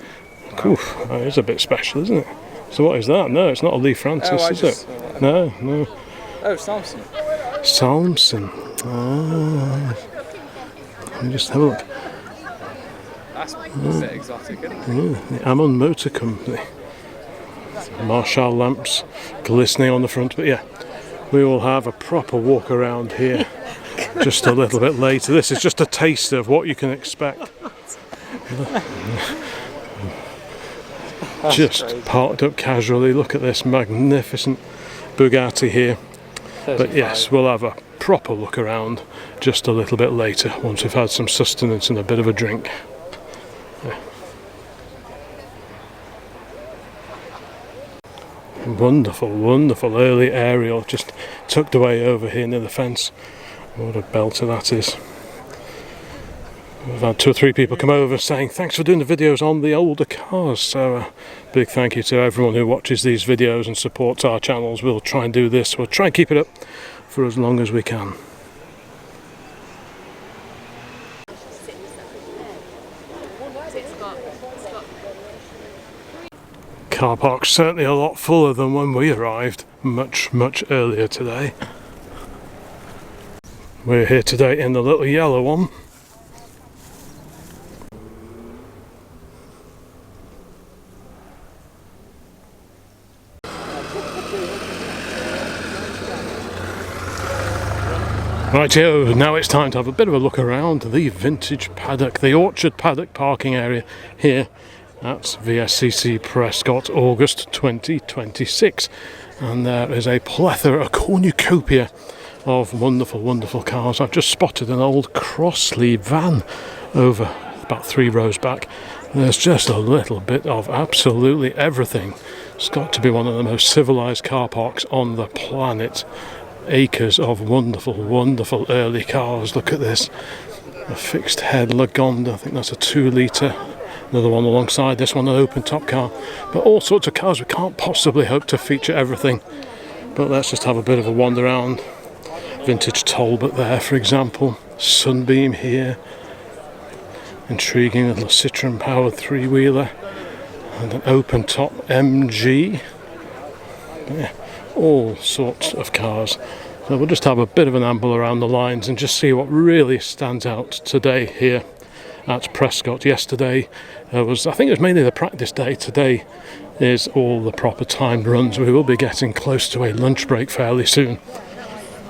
Oof, that is a bit special, isn't it? So what is that? No, it's not a Lee Francis, I is just it? saw that. No, no. Oh, Samson. Samson. Ah. Let me just have a look. That's a bit exotic, isn't it? Yeah, the Ammon Motor Company. Marshall lamps glistening on the front, but yeah, we will have a proper walk around here just a little bit later. This is just a taster of what you can expect. Just crazy. parked up casually. Look at this magnificent Bugatti here. But yes, we'll have a proper look around just a little bit later once we've had some sustenance and a bit of a drink. Yeah. Wonderful, wonderful early aerial just tucked away over here near the fence. What a belter that is. We've had 2 or 3 people come over saying thanks for doing the videos on the older cars, so big thank you to everyone who watches these videos and supports our channels. We'll try and do this, we'll try and keep it up for as long as we can. Car park's certainly a lot fuller than when we arrived much earlier today. We're here today in the little yellow one. Rightio, now it's time to have a bit of a look around the vintage paddock, the orchard paddock parking area here at VSCC Prescott, August 2026. And there is a plethora, a cornucopia of wonderful, wonderful cars. I've just spotted an old cross-sleeve van over about 3 rows back. There's just a little bit of absolutely everything. It's got to be one of the most civilized car parks on the planet. Acres of wonderful, wonderful early cars. Look at this. A fixed head Lagonda, I think that's a 2 litre. Another one alongside this one, an open top car. But all sorts of cars. We can't possibly hope to feature everything. But let's just have a bit of a wander around. Vintage Talbot there, for example. Sunbeam here. Intriguing little Citroen powered 3-wheeler. And an open top MG. Yeah, all sorts of cars. So we'll just have a bit of an amble around the lines and just see what really stands out today here at Prescott. Yesterday I think it was mainly the practice day. Today is all the proper timed runs. We will be getting close to a lunch break fairly soon.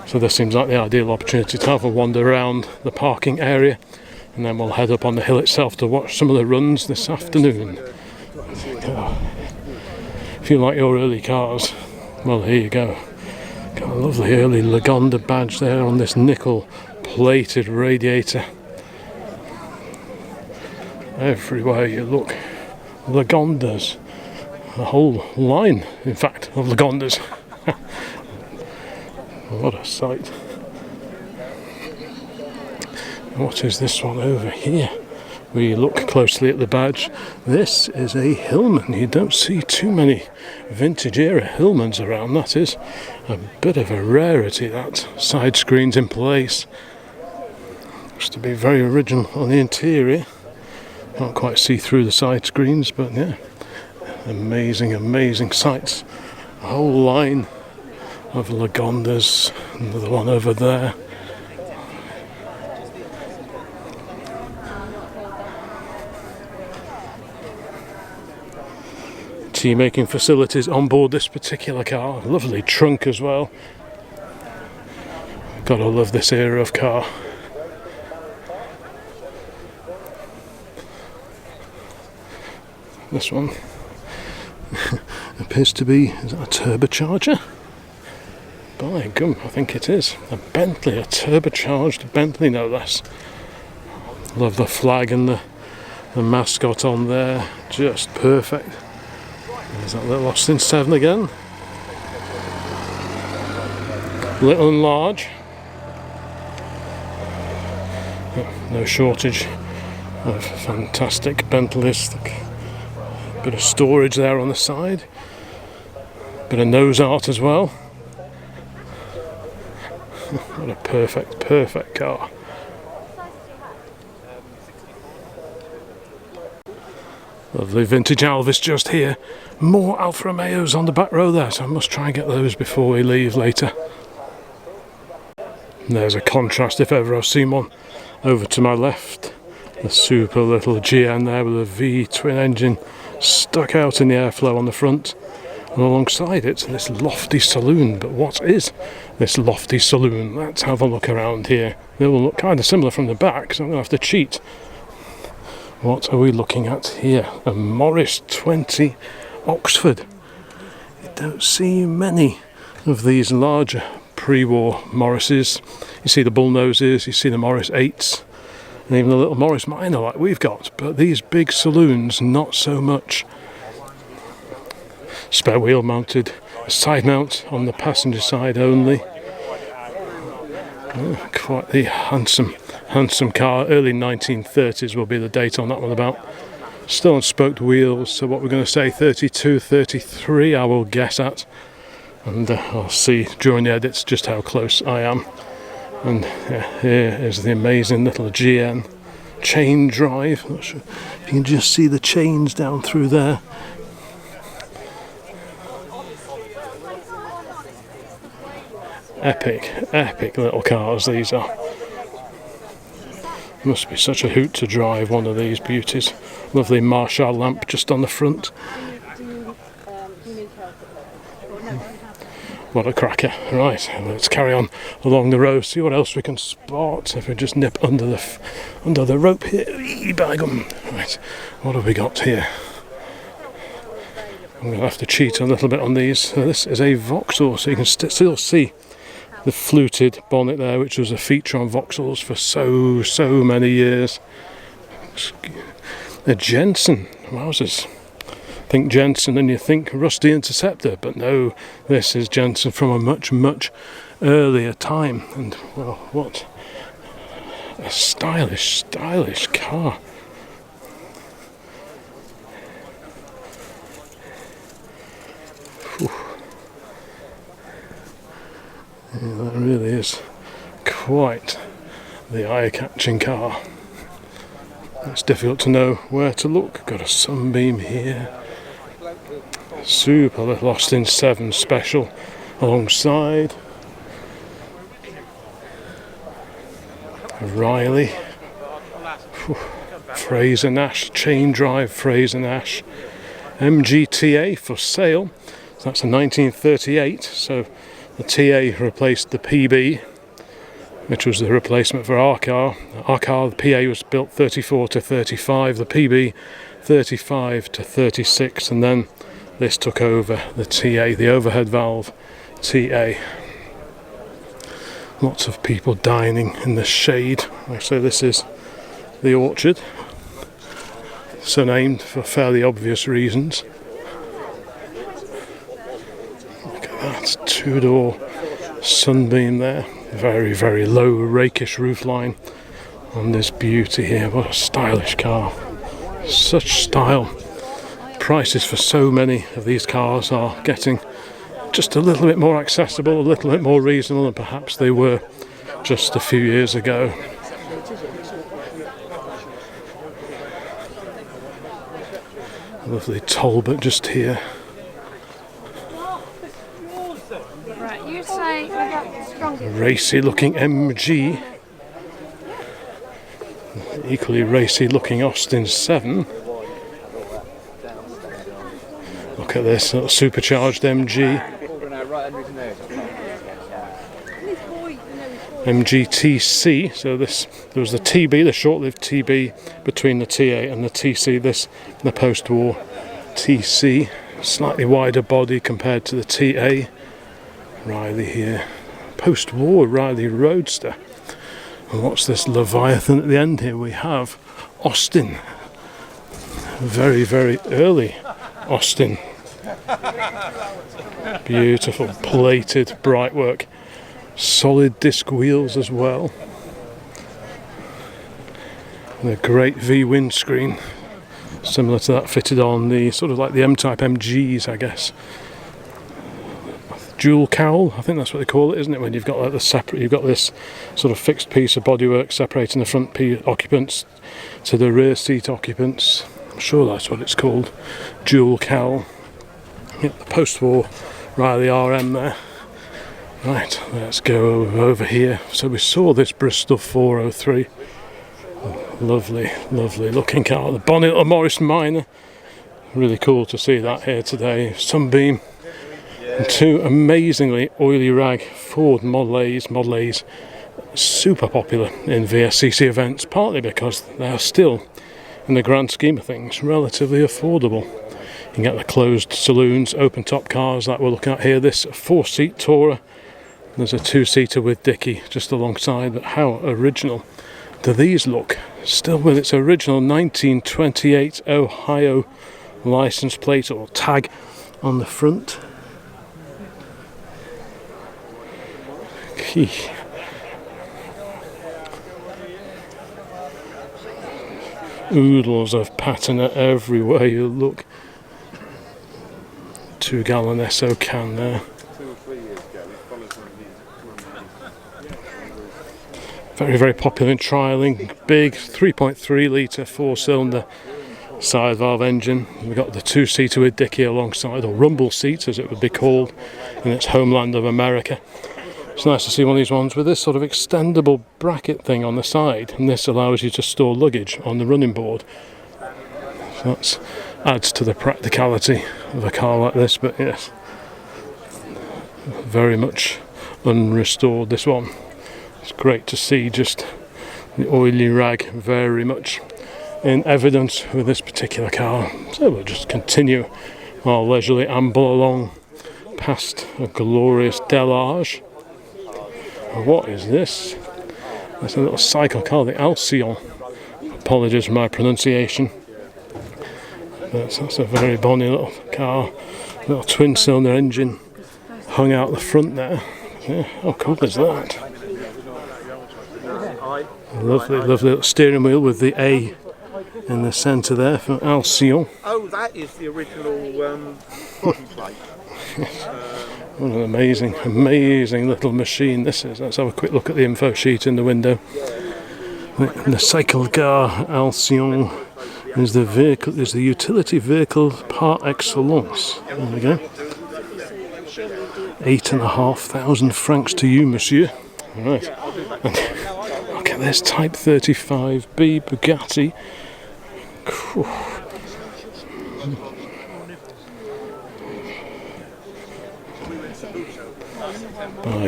So this seems like the ideal opportunity to have a wander around the parking area, and then we'll head up on the hill itself to watch some of the runs this afternoon. If you like your early cars, well, here you go. Got a lovely early Lagonda badge there on this nickel plated radiator. Everywhere you look, Lagondas. A whole line, in fact, of Lagondas. What a sight. What is this one over here? We look closely at the badge. This is a Hillman. You don't see too many vintage era Hillmans around. That is a bit of a rarity, that. Side screens in place. Looks to be very original on the interior. Can't quite see through the side screens, but yeah. Amazing, amazing sights. A whole line of Lagondas. Another one over there. Tea making facilities on board this particular car. Lovely trunk as well. Gotta love this era of car. This one appears to be, is that a turbocharger? By gum, I think it is. A Bentley, a turbocharged Bentley no less. Love the flag and the mascot on there, just perfect. There's that little Austin 7 again. Little and large. No shortage of fantastic Bentleys. Bit of storage there on the side. Bit of nose art as well. What a perfect car. Lovely vintage Alvis just here. More Alfa Romeos on the back row there, so I must try and get those before we leave later. And there's a contrast if ever I've seen one. Over to my left, the super little GN there with a V twin engine stuck out in the airflow on the front. And alongside it, this lofty saloon. But what is this lofty saloon? Let's have a look around here. They will look kind of similar from the back, so I'm going to have to cheat. What are we looking at here? A Morris 20 Oxford. You don't see many of these larger pre-war Morrises. You see the bull noses, you see the Morris 8s, and even the little Morris Minor like we've got. But these big saloons, not so much. Spare wheel mounted, side mount on the passenger side only. Oh, quite the handsome car. Early 1930s will be the date on that one about. Still on spoked wheels, so what we're going to say 32, 33 I will guess at. And I'll see during the edits just how close I am. And here is the amazing little GN chain drive. Not sure if you can just see the chains down through there. Epic little cars these are. Must be such a hoot to drive one of these beauties. Lovely Marshall lamp just on the front. What a cracker. Right, let's carry on along the road, see what else we can spot. If we just nip under the rope here. By gum. Right, what have we got here? I'm going to have to cheat a little bit on these. So this is a Vauxhall, so you can still see the fluted bonnet there, which was a feature on Vauxhalls for so many years. A Jensen, wowzers. Think Jensen and you think Rusty Interceptor, but no, this is Jensen from a much earlier time. And well, what a stylish car. Whew. Yeah, that really is quite the eye-catching car. It's difficult to know where to look. Got a sunbeam here. Super little Austin 7 special alongside. Riley. Whew. Fraser Nash, chain drive Fraser Nash. MGTA for sale. So that's a 1938. So the TA replaced the PB, which was the replacement for our car. Our car, the PA was built 34 to 35, the PB 35 to 36, and then this took over the TA, the overhead valve TA. Lots of people dining in the shade. Like I say, this is the Orchard, so named for fairly obvious reasons. Look at that two-door sunbeam there. Very low rakish roofline on this beauty here. What a stylish car. Such style. Prices for so many of these cars are getting just a little bit more accessible, a little bit more reasonable than perhaps they were just a few years ago. Lovely Talbot just here. Right, you say we got the strongest. Racy looking MG. Equally racy looking Austin 7. Look at this little supercharged MG. MGTC. So there was the TB, the short-lived TB between the TA and the TC. This, the post-war TC, slightly wider body compared to the TA. Riley here, post-war Riley Roadster. And what's this Leviathan at the end here? We have Austin, very early Austin. Beautiful plated bright work, solid disc wheels as well. And a great V windscreen, similar to that fitted on the sort of like the M-Type MGs, I guess. Dual cowl, I think that's what they call it, isn't it? When you've got like the separate, you've got this sort of fixed piece of bodywork separating the front occupants to the rear seat occupants. I'm sure that's what it's called, dual cowl. Yep, the post-war Riley RM there. Right, let's go over here. So we saw this Bristol 403. Lovely, lovely looking car. The bonnet of Morris Minor. Really cool to see that here today. Sunbeam. And two amazingly oily rag Ford Model A's. Model A's super popular in VSCC events, partly because they are still, in the grand scheme of things, relatively affordable. You can get the closed saloons, open top cars that we're looking at here. This 4-seat Tourer. There's a 2-seater with dicky just alongside, but how original do these look? Still with its original 1928 Ohio license plate or tag on the front. Oodles of patina everywhere you look. 2-gallon SO can there. Very, very popular in trialling. Big 3.3 litre 4-cylinder side valve engine. We've got the 2-seater with dicky alongside, or rumble seat as it would be called in its homeland of America. It's nice to see one of these ones with this sort of extendable bracket thing on the side, and this allows you to store luggage on the running board. So that adds to the practicality of a car like this, but yes, very much unrestored, this one. It's great to see just the oily rag very much in evidence with this particular car. So we'll just continue our leisurely amble along past a glorious Delage. What is this? It's a little cycle car, the Alcyon. Apologies for my pronunciation. That's a very bonny little car. Little twin-cylinder engine hung out the front there. Yeah, how cool is that? Lovely, lovely little steering wheel with the A in the centre there for Alcyon. Oh, that is the original body plate. What an amazing, amazing little machine this is. Let's have a quick look at the info sheet in the window. The cycle car Alcyon is the vehicle, is the utility vehicle par excellence. There we go. 8,500 francs to you, monsieur. Right. And look at this Type 35B Bugatti.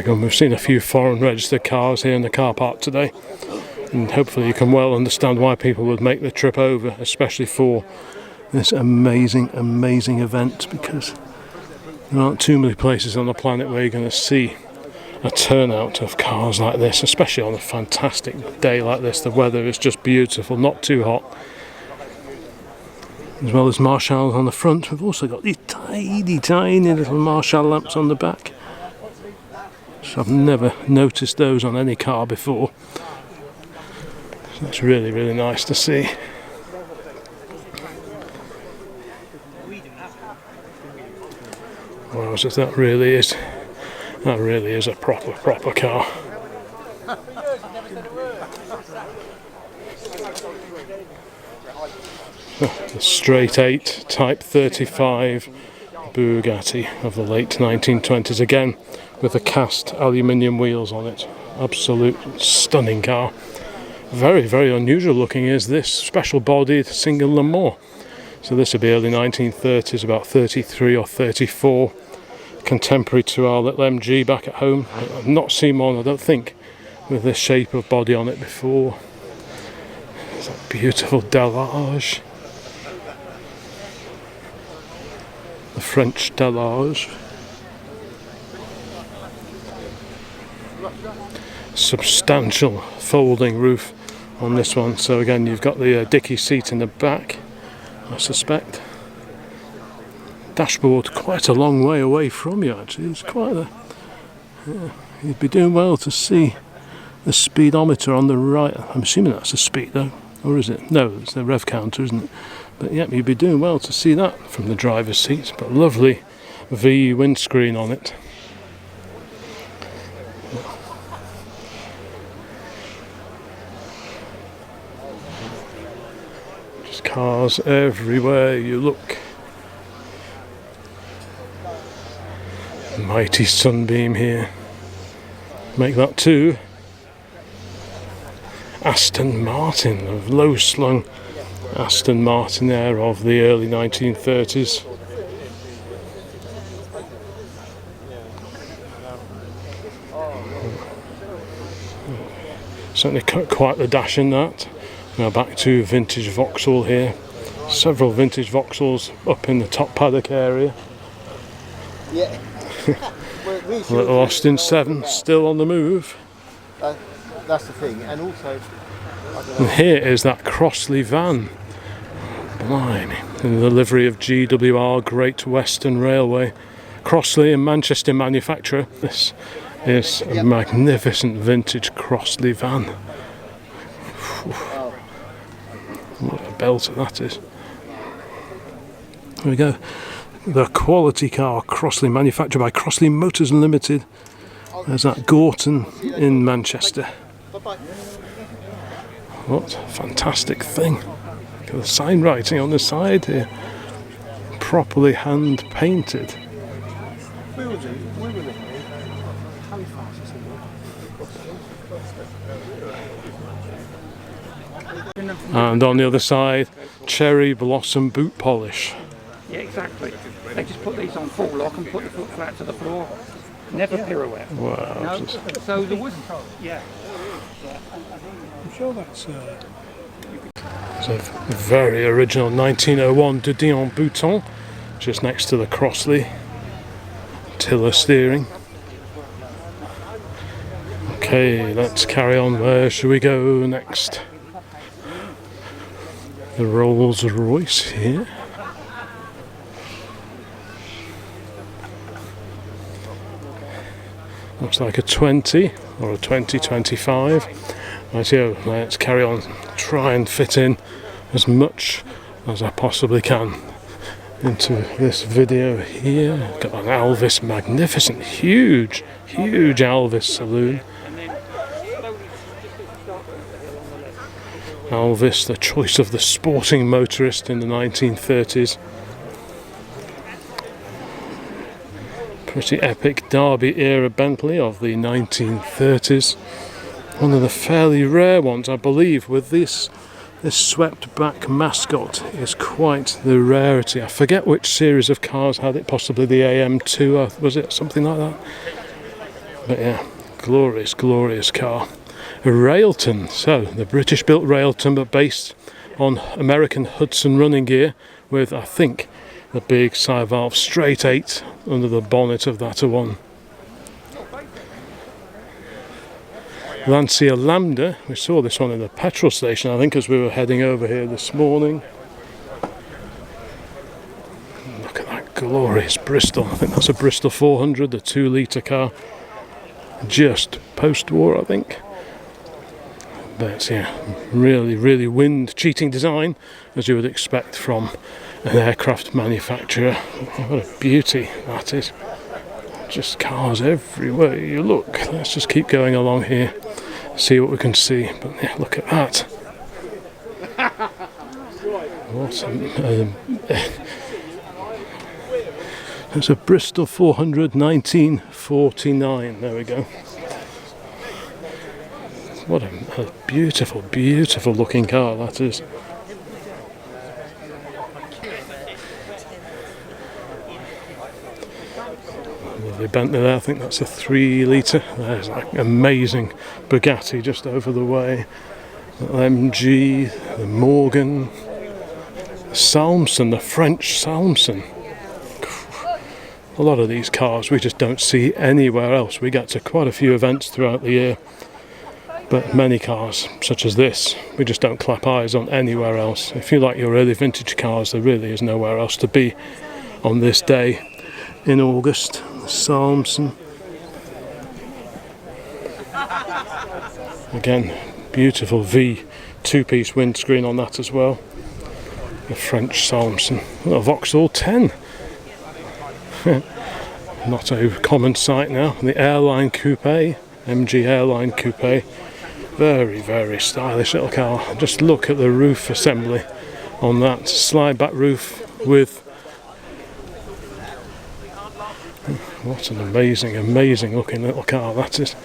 We've seen a few foreign registered cars here in the car park today, and hopefully you can well understand why people would make the trip over, especially for this amazing, amazing event, because there aren't too many places on the planet where you're going to see a turnout of cars like this, especially on a fantastic day like this. The weather is just beautiful, not too hot. As well as Marshall on the front, we've also got these tiny, tiny little Marshall lamps on the back. So I've never noticed those on any car before. So that's really, really nice to see. Wow, so that really is a proper car. The straight 8 Type 35 Bugatti of the late 1920s, again with the cast aluminium wheels on it. Absolute stunning car. Very, very unusual looking is this special bodied single Le Mans. So this would be early 1930s, about 33 or 34. Contemporary to our little MG back at home. I've not seen one, I don't think, with this shape of body on it before. It's a beautiful Delage. The French Delage. Substantial folding roof on this one. So again, you've got the dicky seat in the back, I suspect. Dashboard quite a long way away from you, actually. It's quite a... Yeah, you'd be doing well to see the speedometer on the right. I'm assuming that's a speedo. Or is it? No, it's the rev counter, isn't it? But yeah, you'd be doing well to see that from the driver's seat. But lovely V windscreen on it. Just cars everywhere you look. Mighty sunbeam here. Make that two. Aston Martin, a low-slung Aston Martin there of the early 1930s. Certainly cut quite the dash in that. Now back to vintage Vauxhall here. Several vintage Vauxhalls up in the top paddock area. Yeah. Little Austin 7 still on the move. That's the thing, and also. And here is that Crossley van. Blimey. In the livery of GWR, Great Western Railway. Crossley and Manchester manufacturer. This is a magnificent vintage Crossley van. What a belter that is. There we go. The quality car, Crossley, manufactured by Crossley Motors Limited. There's that Gorton in Manchester. What a fantastic thing. Look at the sign writing on the side here. Properly hand painted. And on the other side, cherry blossom boot polish. Yeah, exactly. They just put these on full lock and put the foot flat to the floor. Never pirouette. Wow. No, so the wood. Yeah. I'm sure that's. It's a very original 1901 de Dion Bouton, just next to the Crossley. Tiller steering. Okay, let's carry on. Where should we go next? The Rolls Royce here. Looks like a 20 or a 2025. Right here, let's carry on. Try and fit in as much as I possibly can into this video here. Got an Elvis, magnificent, huge Elvis saloon. Elvis, the choice of the sporting motorist in the 1930s. Pretty epic Derby era Bentley of the 1930s. One of the fairly rare ones, I believe, with this swept back mascot is quite the rarity. I forget which series of cars had it, possibly the AM2, was it something like that? But yeah, glorious car. A Railton, so the British built Railton, but based on American Hudson running gear with, I think, the big side valve straight 8 under the bonnet of that one. Lancia Lambda, we saw this one in the petrol station, I think, as we were heading over here this morning. Look at that glorious Bristol. I think that's a Bristol 400, the 2-litre car. Just post-war, I think. But yeah, really wind-cheating design, as you would expect from an aircraft manufacturer. What a beauty that is. Just cars everywhere you look. Let's just keep going along here, see what we can see. But yeah, look at that. What there's a Bristol 400 1949. There we go. What a beautiful looking car that is. Lovely Bentley there, I think that's a 3-litre. There's that amazing Bugatti just over the way. MG, the Morgan, Salmson, the French Salmson. A lot of these cars we just don't see anywhere else. We get to quite a few events throughout the year, but many cars such as this we just don't clap eyes on anywhere else. If you like your early vintage cars, there really is nowhere else to be on this day in August. Salmson. Again, beautiful V two-piece windscreen on that as well. The French Salmson, a Vauxhall 10. Not a common sight now. The Airline Coupe, MG Airline Coupe. Very, very stylish little car. Just look at the roof assembly on that slide back roof with... What an amazing, amazing looking little car that is.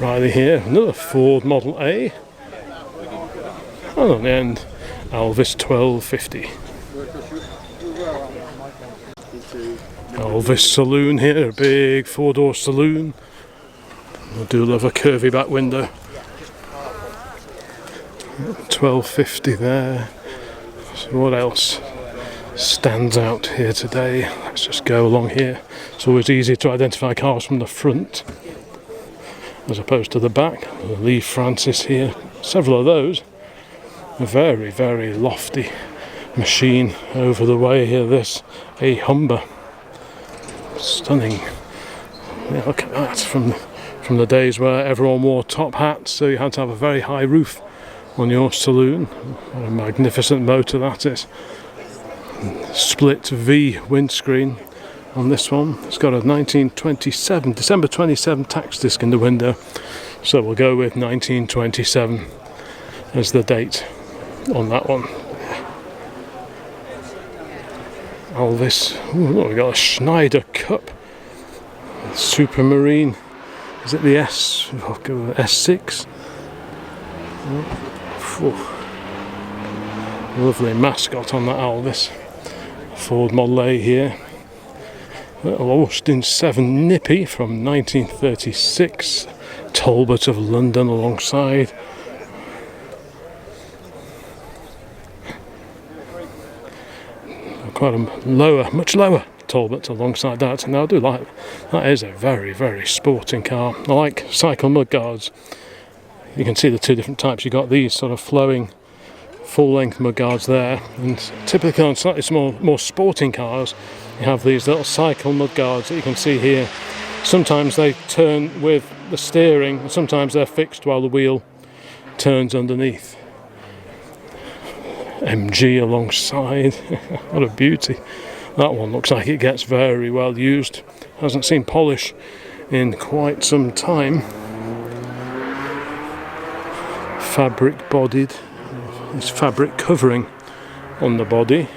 Riley here, another Ford Model A. And on the end, Elvis 1250. Elvis saloon here, a big four-door saloon. I do love a curvy back window. 1250 there. So what else stands out here today? Let's just go along here. It's always easy to identify cars from the front as opposed to the back. Lee Francis here, several of those. A very, very lofty machine over the way here. This, a Humber. Stunning. Yeah, look at that, from the days where everyone wore top hats, so you had to have a very high roof on your saloon. What a magnificent motor that is. Split V windscreen on this one. It's got a 1927, December 27 tax disc in the window, so we'll go with 1927 as the date on that one. Elvis. Ooh, look, we've got a Schneider Cup Supermarine. Is it the S? I'll go with S6. Lovely mascot on that Elvis. Ford Model A here. Little Austin 7 Nippy from 1936. Talbot of London alongside. Quite a lower, much lower Talbot alongside that. Now I do like that. Is a very, very sporting car. I like cycle mudguards. You can see the two different types. You've got these sort of flowing full-length mudguards there, and typically on slightly more sporting cars you have these little cycle mudguards that you can see here. Sometimes they turn with the steering, and sometimes they're fixed while the wheel turns underneath. MG alongside. What a beauty. That one looks like it gets very well used. Hasn't seen polish in quite some time. Fabric bodied. This fabric covering on the body.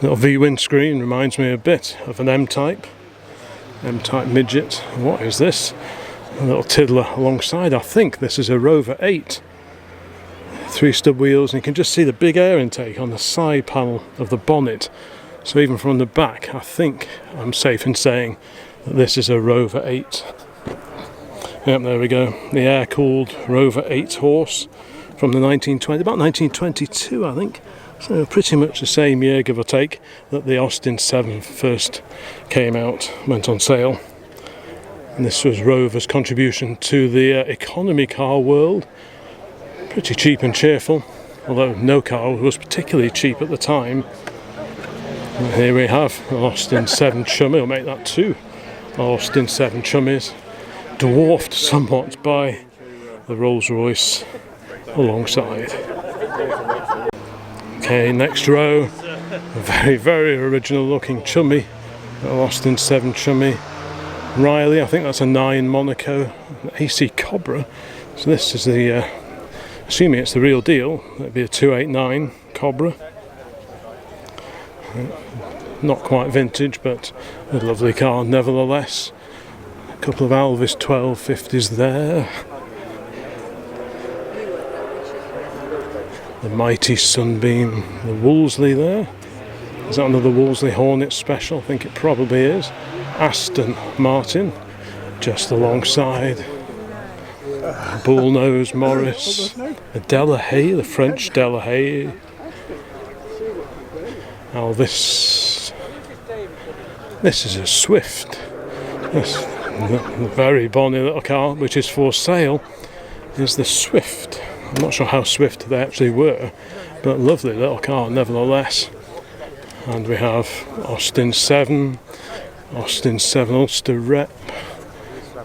Little V windscreen reminds me a bit of an M-Type. M-Type midget. What is this? A little tiddler alongside. I think this is a Rover 8. 3 stub wheels, and you can just see the big air intake on the side panel of the bonnet. So even from the back, I think I'm safe in saying that this is a Rover 8. Yep, there we go. The air-cooled Rover 8 horse from the about 1922, I think. So pretty much the same year, give or take, that the Austin 7 first came out, went on sale. And this was Rover's contribution to the economy car world. Pretty cheap and cheerful, although no car was particularly cheap at the time. And here we have an Austin 7 Chummy. We'll make that 2 Austin 7 Chummies, dwarfed somewhat by the Rolls-Royce alongside. Okay, next row, a very, very original looking Chummy, Austin 7 Chummy. Riley, I think that's a 9 Monaco, an AC Cobra. So this is the, assuming it's the real deal, that'd be a 289 Cobra. Not quite vintage, but a lovely car nevertheless. A couple of Elvis 1250s there. The mighty Sunbeam, the Wolseley there. Is that another Wolseley Hornet special? I think it probably is. Aston Martin, just alongside. Bullnose Morris. A Delahaye, the French Delahaye. Elvis. This is a Swift. This very bonny little car, which is for sale, is the Swift. I'm not sure how swift they actually were, but lovely little car nevertheless. And we have Austin 7, Austin 7 Ulster rep.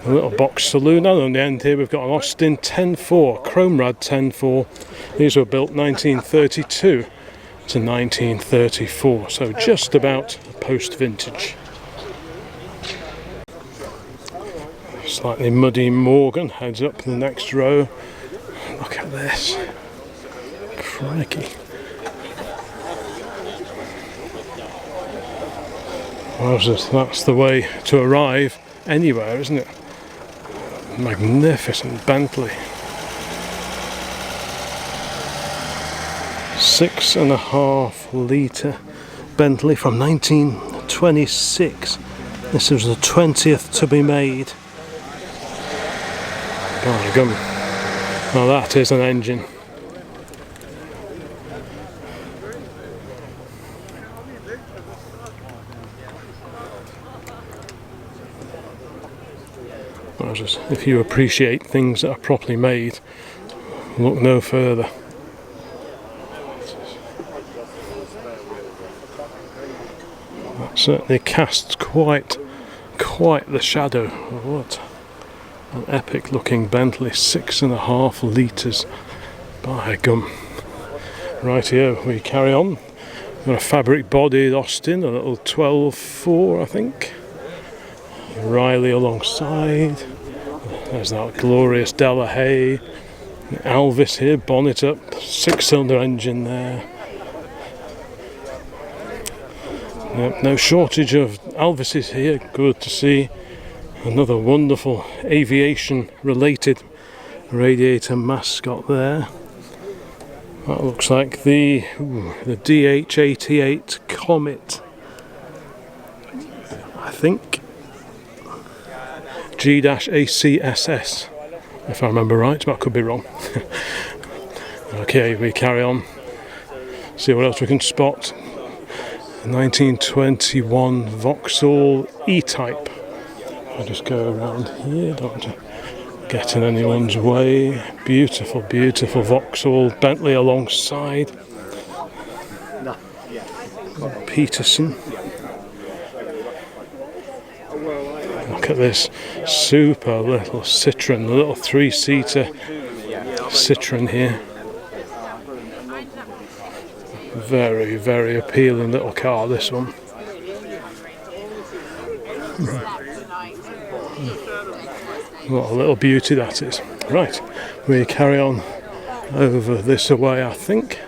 A little box saloon, and on the end here we've got an Austin 10.4, Chrome Rad 10.4. These were built 1932 to 1934, so just about post-vintage. Slightly muddy Morgan heads up the next row. Look at this. Crikey. That's the way to arrive anywhere, isn't it? Magnificent Bentley. 6.5 litre Bentley from 1926. This was the 20th to be made. By gum. Now that is an engine. If you appreciate things that are properly made, look no further. That certainly casts quite the shadow. What an epic looking Bentley, 6.5 litres. By gum. Rightio, we carry on. Got a fabric bodied Austin, a little 12.4 I think. Riley alongside. There's that glorious Della Hay. Alvis here, bonnet up, 6-cylinder engine there. Yep, no shortage of Alvises here, good to see. Another wonderful aviation related radiator mascot there. That looks like the DH88 Comet, I think. G-ACSS, if I remember right, but I could be wrong. Okay, we carry on. See what else we can spot. 1921 Vauxhall E-Type. I'll just go around here, don't want to get in anyone's way. Beautiful, beautiful Vauxhall Bentley alongside. Peterson. Look at this super little Citroen, the little 3-seater Citroen here. Very, very appealing little car, this one. What a little beauty that is. Right, we carry on over this way, I think.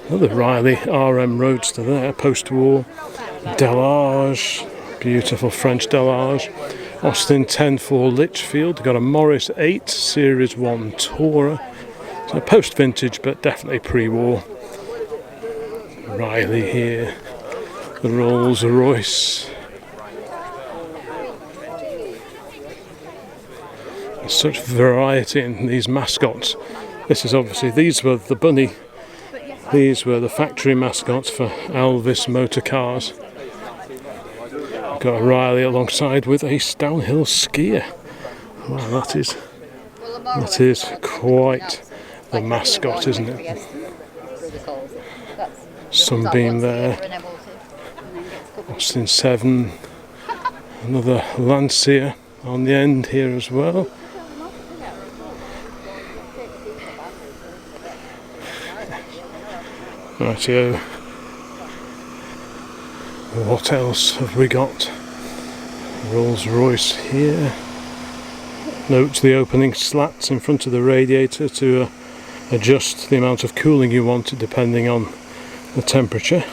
Another Riley RM Roadster there, post-war. Delage, beautiful French Delage. Austin 10.4 Litchfield, got a Morris 8 Series 1 Tourer. So post-vintage, but definitely pre-war. Riley here, the Rolls Royce. There's such variety in these mascots. This is obviously, these were the bunny, these were the factory mascots for Alvis Motor Cars. Got a Riley alongside with a downhill skier. Wow, that is quite the mascot, isn't it? Sunbeam there. Austin 7. Another Lancia on the end here as well. Rightio. What else have we got? Rolls Royce here. Note the opening slats in front of the radiator to adjust the amount of cooling you want depending on the temperature.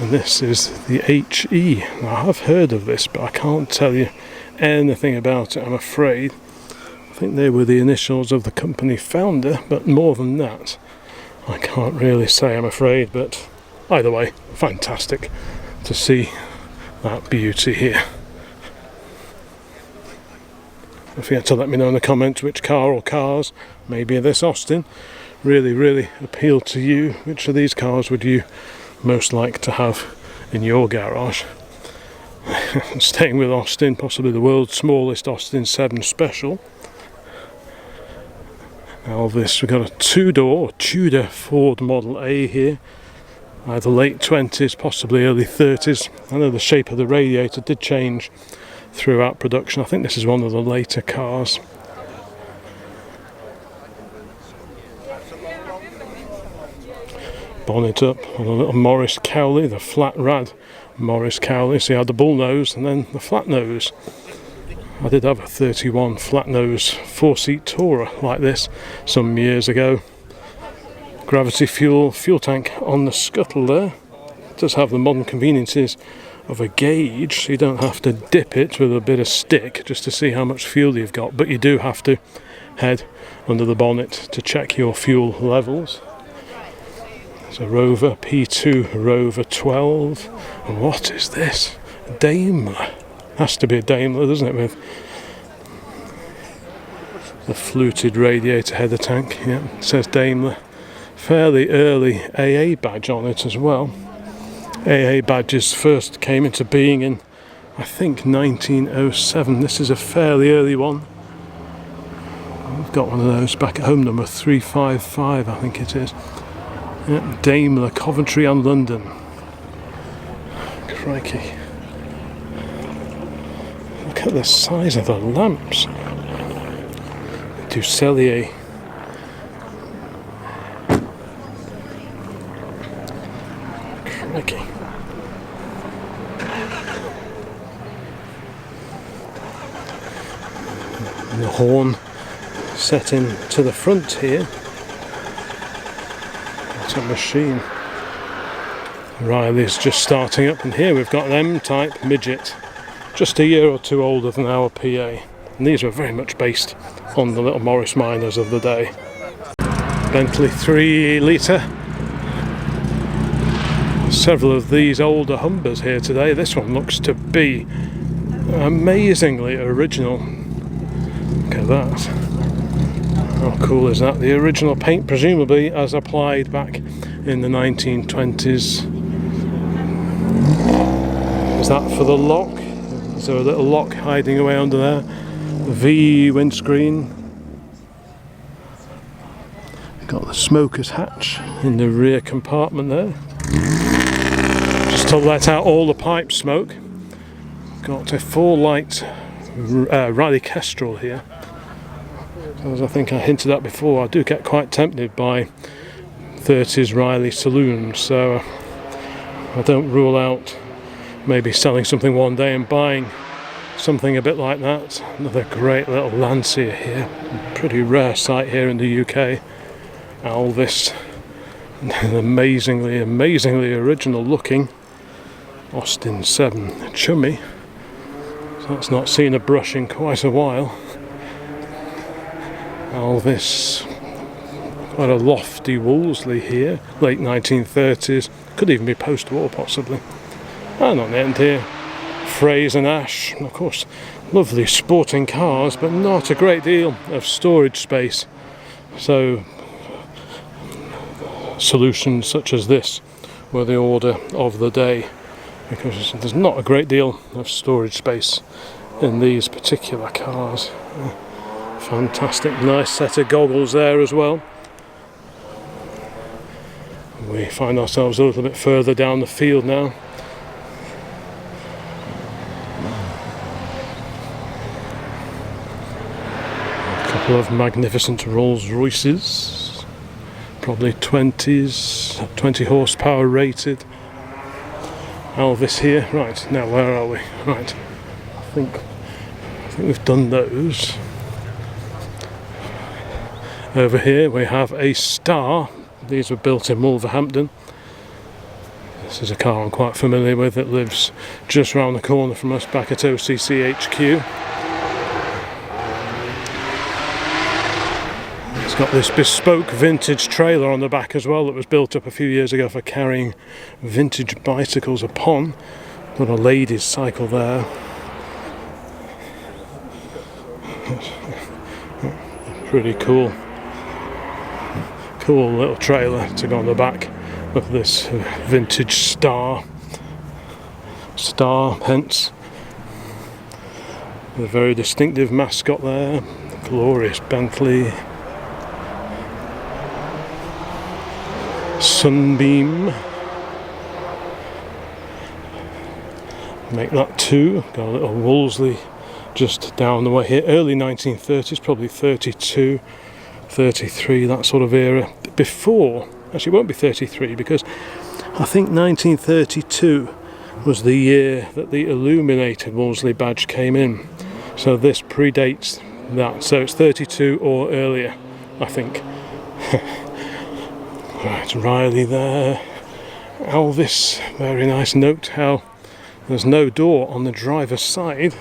And this is the HE. Now, I have heard of this, but I can't tell you anything about it, I'm afraid. I think they were the initials of the company founder, but more than that I can't really say, I'm afraid. But either way, fantastic to see that beauty here. Don't forget to let me know in the comments which car or cars, maybe this Austin, really appeal to you. Which of these cars would you most like to have in your garage? Staying with Austin, possibly the world's smallest Austin 7 Special. Alvis, we've got a two-door Tudor Ford Model A here. either late 20s, possibly early 30s. I know the shape of the radiator did change throughout production. I think this is one of the later cars. Bonnet up on a little Morris Cowley, the flat rad Morris Cowley. So you had the bull nose and then the flat nose. I did have a 31 flat nose 4-seat Tourer like this some years ago. Gravity fuel tank on the scuttle there. It does have the modern conveniences of a gauge, so you don't have to dip it with a bit of stick just to see how much fuel you've got, but you do have to head under the bonnet to check your fuel levels. It's a Rover P2 Rover 12. And what is this? Daimler. Has to be a Daimler, doesn't it, with the fluted radiator header tank. Yeah, it says Daimler. Fairly early AA badge on it as well. AA badges first came into being in, I think, 1907. This is a fairly early one. I've got one of those back at home, number 355, I think it is. Yeah, Daimler, Coventry and London. Crikey. Look at the size of the lamps. Du Cellier. Crikey. And the horn set in to the front here. What a machine. Riley's just starting up, and here we've got an M-type midget, just a year or two older than our PA, and these were very much based on the little Morris Minors of the day. Bentley 3 litre. Several of these older Humbers here today. This one looks to be amazingly original. Look at that. How cool is that? The original paint, presumably as applied back in the 1920s. Is that for the lock? Is there a little lock hiding away under there? V windscreen. Got the smoker's hatch in the rear compartment there, just to let out all the pipe smoke. Got a 4-light Riley Kestrel here. As I think I hinted at before, I do get quite tempted by 30s Riley saloons, so I don't rule out maybe selling something one day and buying something a bit like that. Another great little Lancia here, pretty rare sight here in the UK. Alvis, an amazingly original looking Austin 7 Chummy. So that's not seen a brush in quite a while. Alvis, quite a lofty Wolseley here, late 1930s, could even be post-war possibly. And on the end here, Fraser and Ash, of course, lovely sporting cars, but not a great deal of storage space. So solutions such as this were the order of the day, because there's not a great deal of storage space in these particular cars. Fantastic, nice set of goggles there as well. We find ourselves a little bit further down the field now. A couple of magnificent Rolls Royces, probably 20s, 20 horsepower rated. Alvis here. Right, now where are we? Right, I think we've done those. Over here we have a Star. These were built in Wolverhampton. This is a car I'm quite familiar with. It lives just round the corner from us back at OCC HQ. It's got this bespoke vintage trailer on the back as well that was built up a few years ago for carrying vintage bicycles upon. Got a ladies' cycle there. Pretty cool. Cool little trailer to go on the back of this vintage Star, hence the very distinctive mascot there. Glorious Bentley Sunbeam. Make that 2. Got a little Wolseley just down the way here. Early 1930s, probably 32, 33, that sort of era. Before, actually it won't be 33 because I think 1932 was the year that the illuminated Wolseley badge came in. So this predates that. So it's 32 or earlier, I think. Right, Riley there. Elvis, very nice note how there's no door on the driver's side.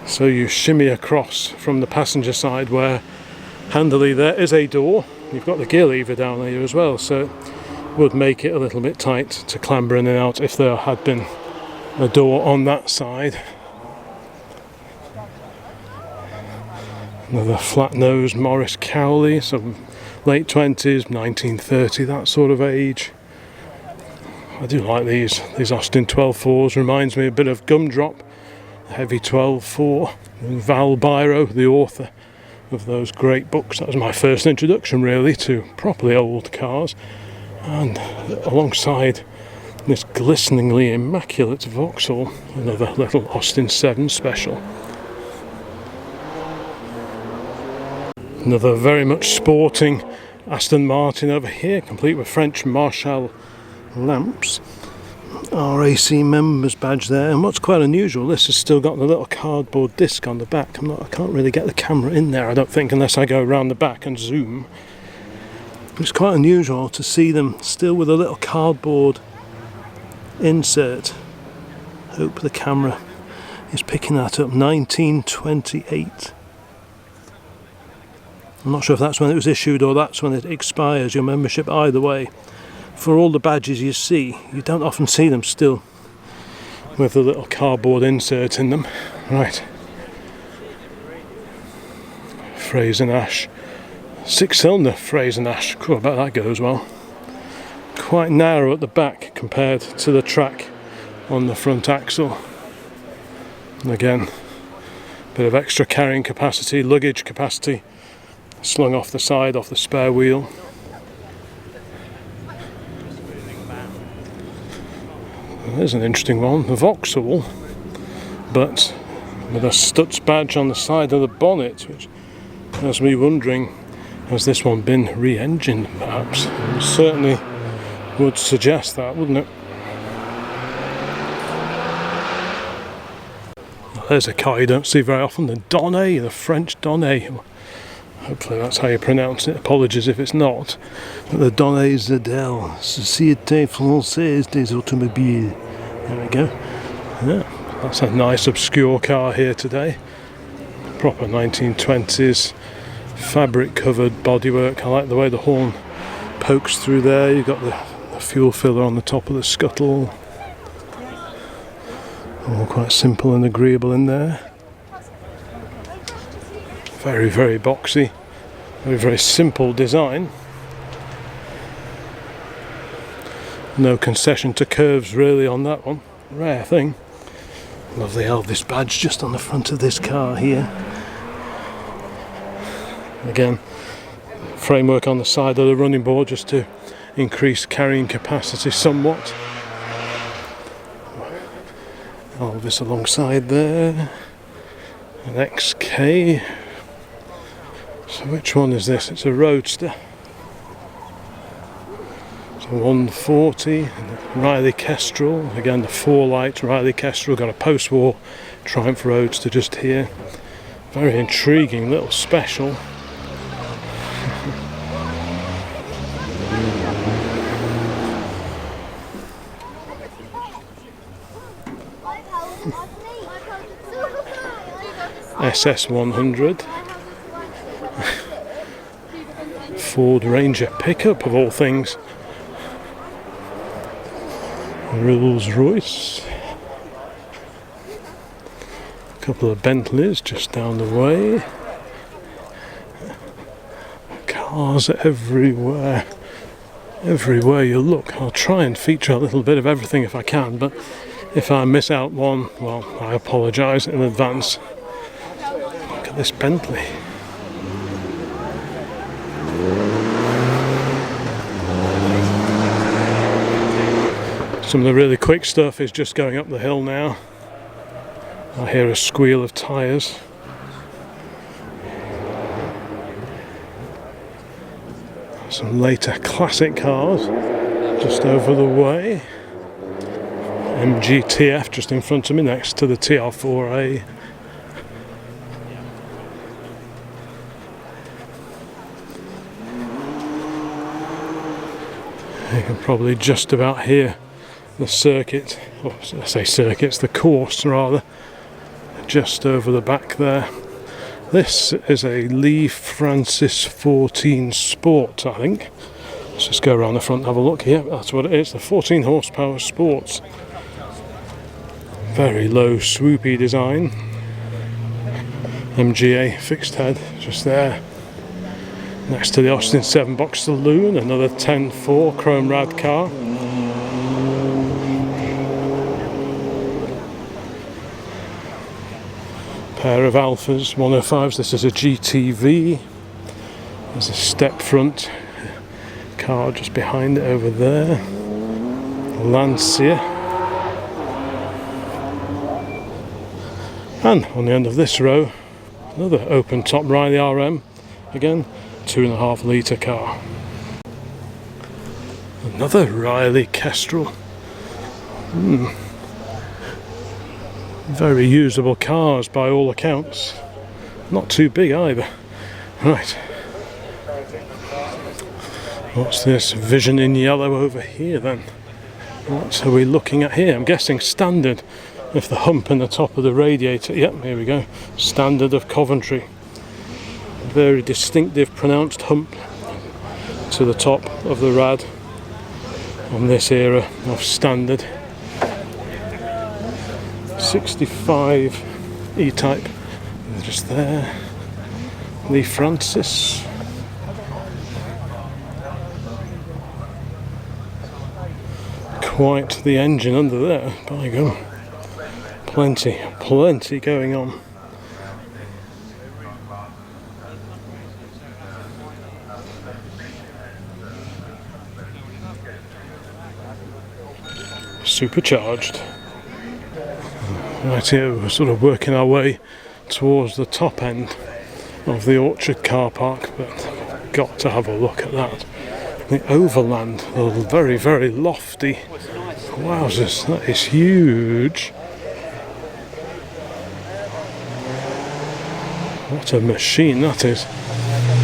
So you shimmy across from the passenger side where handily there is a door. You've got the gear lever down there as well, so it would make it a little bit tight to clamber in and out if there had been a door on that side. Another flat-nosed Morris Cowley, some late 20s, 1930, that sort of age. I do like these Austin 12.4s, reminds me a bit of Gumdrop, heavy 12.4. Val Biro, the author of those great books. That was my first introduction really to properly old cars, and alongside this glisteningly immaculate Vauxhall, another little Austin 7 special. Another very much sporting Aston Martin over here, complete with French Marshall lamps. RAC members badge there, and what's quite unusual, this has still got the little cardboard disc on the back. I can't really get the camera in there, I don't think, unless I go around the back and zoom. It's quite unusual to see them still with a little cardboard insert. Hope the camera is picking that up. 1928. I'm not sure if that's when it was issued or that's when it expires, your membership. Either way, for all the badges you see, you don't often see them still with the little cardboard insert in them. Right. Fraser-Nash. 6-cylinder Fraser-Nash. Cool, I bet that goes well. Quite narrow at the back compared to the track on the front axle. And again, bit of extra carrying capacity, luggage capacity, slung off the side, off the spare wheel. There's an interesting one, the Vauxhall, but with a Stutz badge on the side of the bonnet, which has me wondering, has this one been re-engined perhaps? It certainly would suggest that, wouldn't it? There's a car you don't see very often, the Donnet, the French Donnet. Hopefully that's how you pronounce it. Apologies if it's not. But the Donnet Zadel, Société Française des Automobiles. There we go. Yeah, that's a nice obscure car here today. Proper 1920s fabric covered bodywork. I like the way the horn pokes through there. You've got the fuel filler on the top of the scuttle. All quite simple and agreeable in there. Very, very boxy. Very, very simple design. No concession to curves really on that one. Rare thing. Lovely Elvis badge just on the front of this car here. Again, framework on the side of the running board just to increase carrying capacity somewhat. Elvis alongside there. An XK. So which one is this? It's a Roadster. It's a 140. Riley Kestrel. Again, the 4-light Riley Kestrel. Got a post-war Triumph Roadster just here. Very intriguing little special. SS100. Ford Ranger pickup of all things. Rolls Royce. A couple of Bentleys just down the way. Cars everywhere. Everywhere you look. I'll try and feature a little bit of everything if I can, but if I miss out one, well, I apologise in advance. Look at this Bentley. Some of the really quick stuff is just going up the hill now. I hear a squeal of tyres. Some later classic cars just over the way. MGTF just in front of me next to the TR4A. You can probably just about hear the circuit, or I say circuits, the course rather, just over the back there. This is a Lee Francis 14 Sport, I think. Let's just go around the front and have a look. Yeah, that's what it is, the 14 horsepower Sports. Very low swoopy design. MGA fixed head just there. Next to the Austin 7 box saloon, another 10.4 chrome rad car. Pair of Alfas 105s. This is a GTV. There's a step front car just behind it over there. Lancia. And on the end of this row, another open top Riley RM. Again, 2.5 litre car. Another Riley Kestrel. Very usable cars by all accounts. Not too big either. Right. What's this vision in yellow over here then? What are we looking at here? I'm guessing standard. If the hump in the top of the radiator, yep, here we go. Standard of Coventry. Very distinctive pronounced hump to the top of the rad on this era of standard. 65 E-Type, just there. Lee Francis. Quite the engine under there, by God. Plenty going on. Supercharged. Right here we're sort of working our way towards the top end of the Orchard car park, but got to have a look at that. The Overland, the very, very lofty. Wowzers, that is huge. What a machine that is.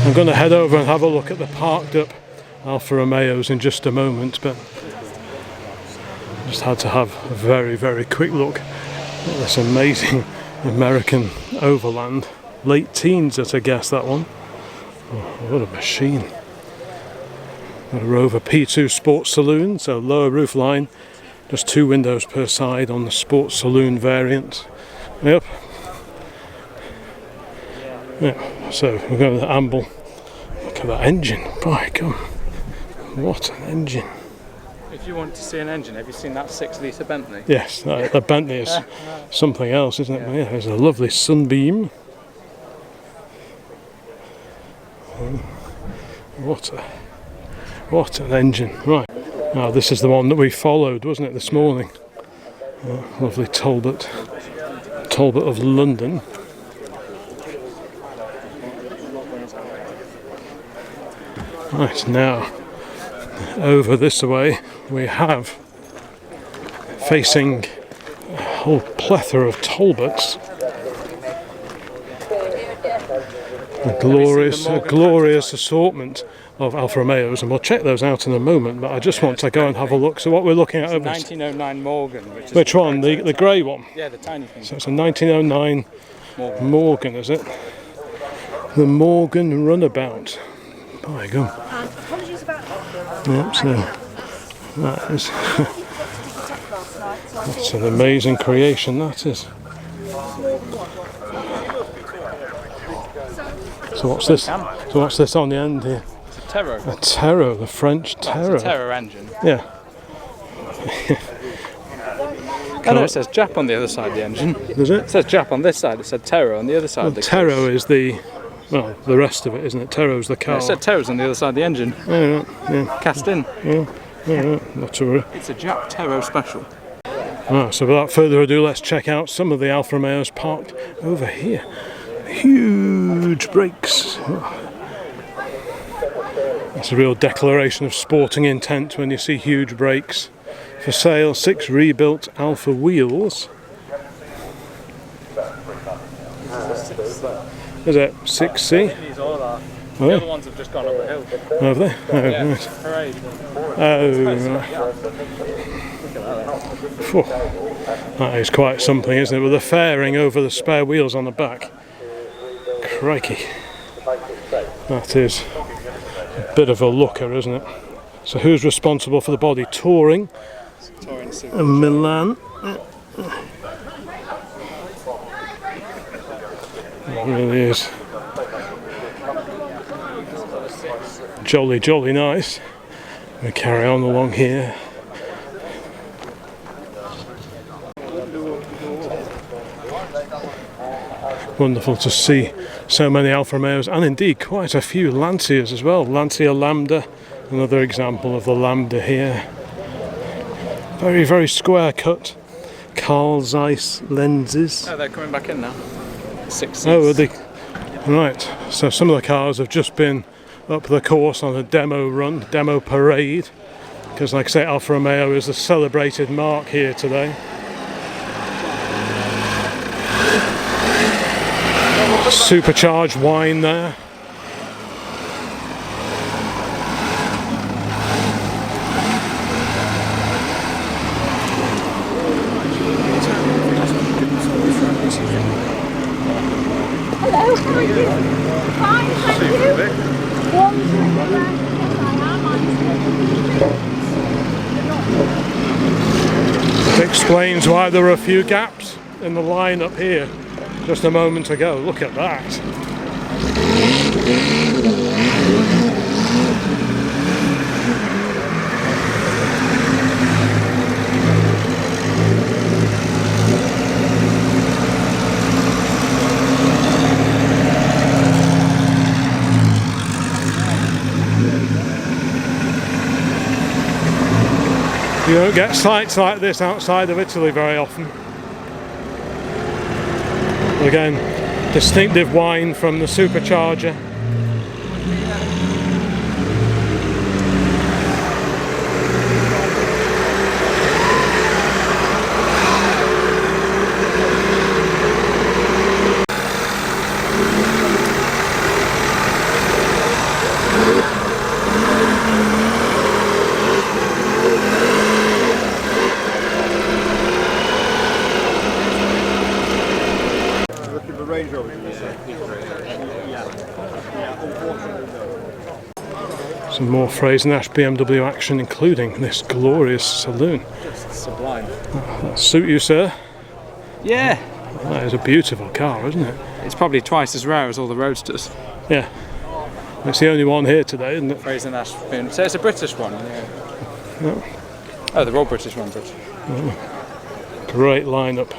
I'm going to head over and have a look at the parked up Alfa Romeos in just a moment, but just had to have a very, very quick look at this amazing American Overland. Late teens at a guess, that one. Oh, what a machine. A Rover P2 Sports Saloon, so lower roof line, just 2 windows per side on the Sports Saloon variant. Yep. Yeah, so we're going to amble. Look at that engine, by God. What an engine. If you want to see an engine, have you seen that 6 litre Bentley? Yes, the Bentley is something else, isn't it? Yeah. But yeah, there's a lovely Sunbeam. What an engine. Right, now this is the one that we followed, wasn't it, this morning? Lovely Talbot of London. Right, now over this way we have, facing a whole plethora of Talbots, a glorious assortment of Alfa Romeos, and we'll check those out in a moment, but I just want to go and have a look. So what we're looking at over 1909 Morgan. Which one? The grey one? Yeah, the tiny thing. So it's a 1909 Morgan, is it? The Morgan Runabout. By God. Apologies about Yep, so that is that's an amazing creation, that is. So what's this? So what's this on the end here? It's a Terro. A Terro, the French Terro. It's a Terro engine. Yeah. Oh no, it says Jap on the other side of the engine. Does it? It says Jap on this side, it said Terro on the other side of the Terro is the, well, the rest of it, isn't it? Terro's the car. Yeah, it said Terro's on the other side of the engine. Yeah. Cast in. Yeah, not to worry. It's a Jap Terro special. So without further ado, let's check out some of the Alfa Romeos parked over here. Huge brakes. It's a real declaration of sporting intent when you see huge brakes. For sale, 6 rebuilt Alfa wheels. Is it 6C? These all are. Oh, The other ones have just gone up the hill. have they? Oh, Yeah, right. parade. Oh, right. Phew. That is quite something, isn't it? With the fairing over the spare wheels on the back. Crikey. That is a bit of a looker, isn't it? So who's responsible for the body? Touring. And Milan. It really is. Jolly, jolly nice. We carry on along here. Wonderful to see so many Alfa Romeos and indeed quite a few Lancias as well. Lancia Lambda, another example of the Lambda here. Very, very square cut. Carl Zeiss lenses. Oh, they're coming back in now. 6 seats. Oh, are they? Right, so some of the cars have just been up the course on a demo run, demo parade, because like I say, Alfa Romeo is the celebrated marque here today. Supercharged wine there. Hello, how are you? Fine, thank you. It explains why there are a few gaps in the line up here just a moment ago. Look at that. You don't get sights like this outside of Italy very often. Again, distinctive whine from the supercharger. Some more Fraser-Nash BMW action, including this glorious saloon. Sublime. That'll suit you, sir. Yeah. That is a beautiful car, isn't it? It's probably twice as rare as all the Roadsters. Yeah. It's the only one here today, isn't it? Fraser-Nash. So it's a British one. Yeah. No. Oh, they're all British ones. Great lineup.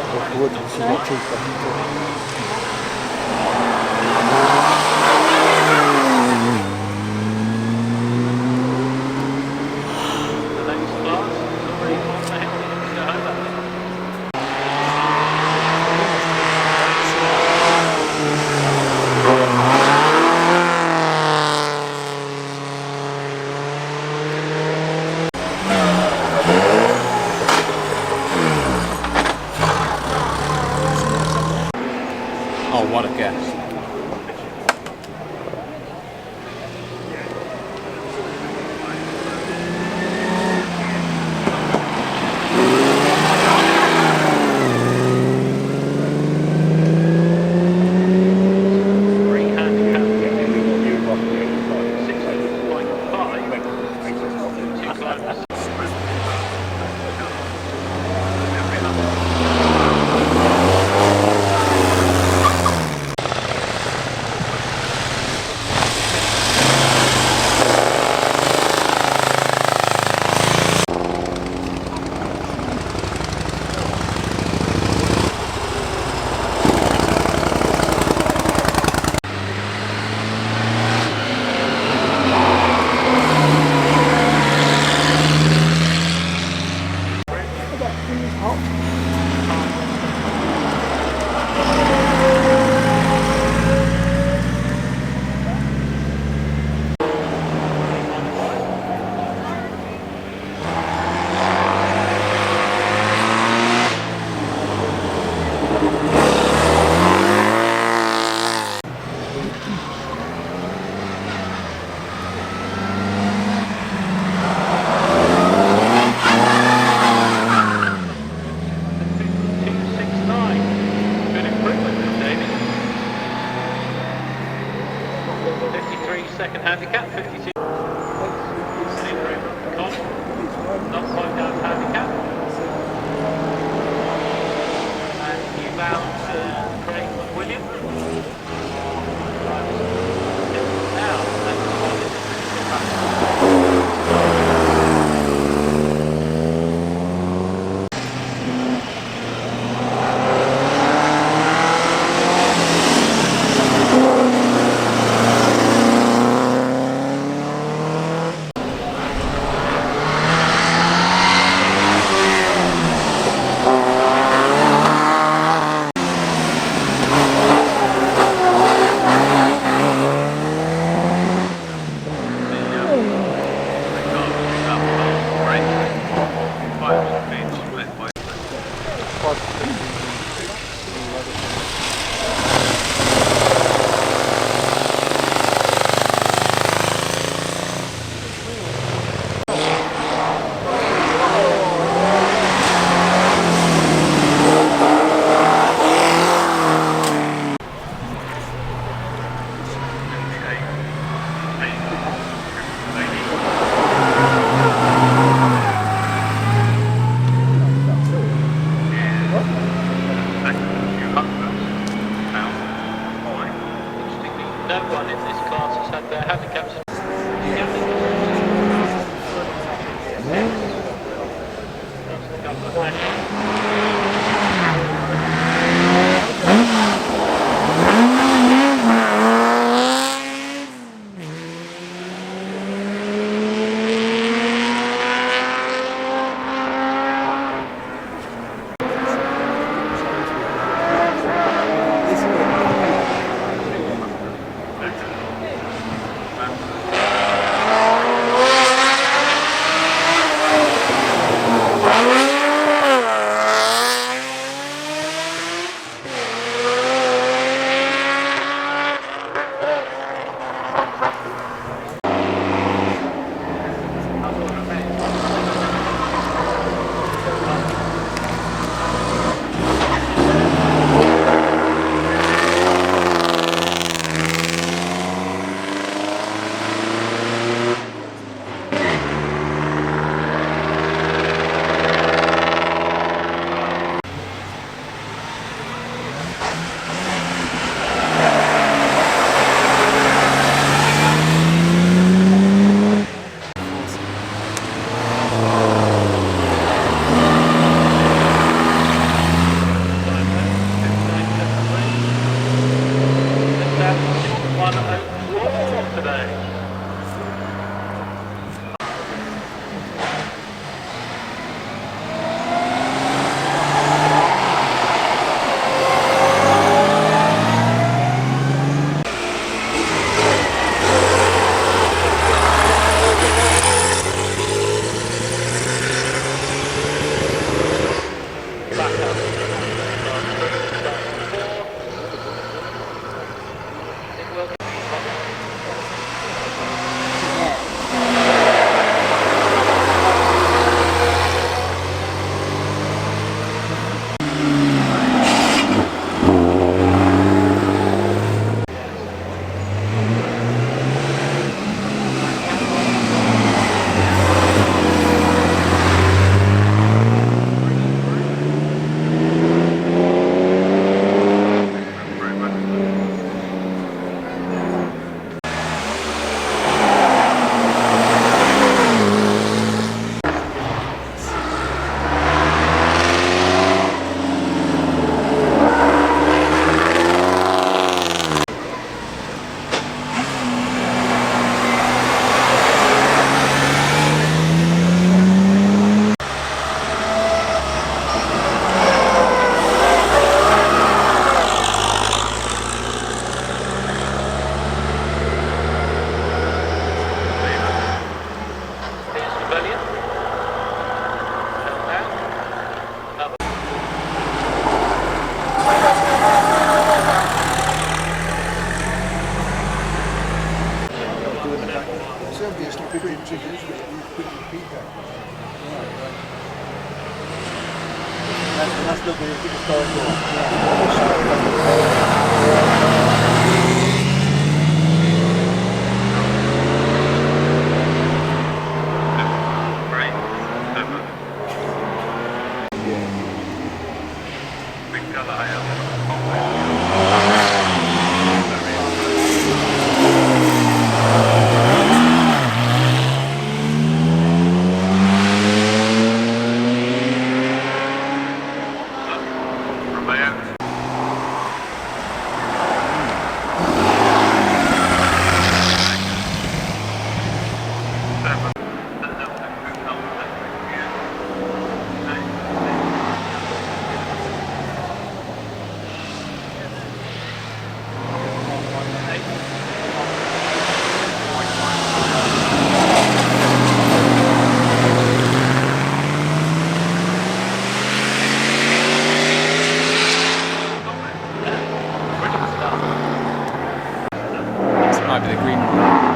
Wood, this is not cheaper. Oh, what a guess. Second handicap, 52. Not quite down to handicap. And new bound Craig William. Might be the green one.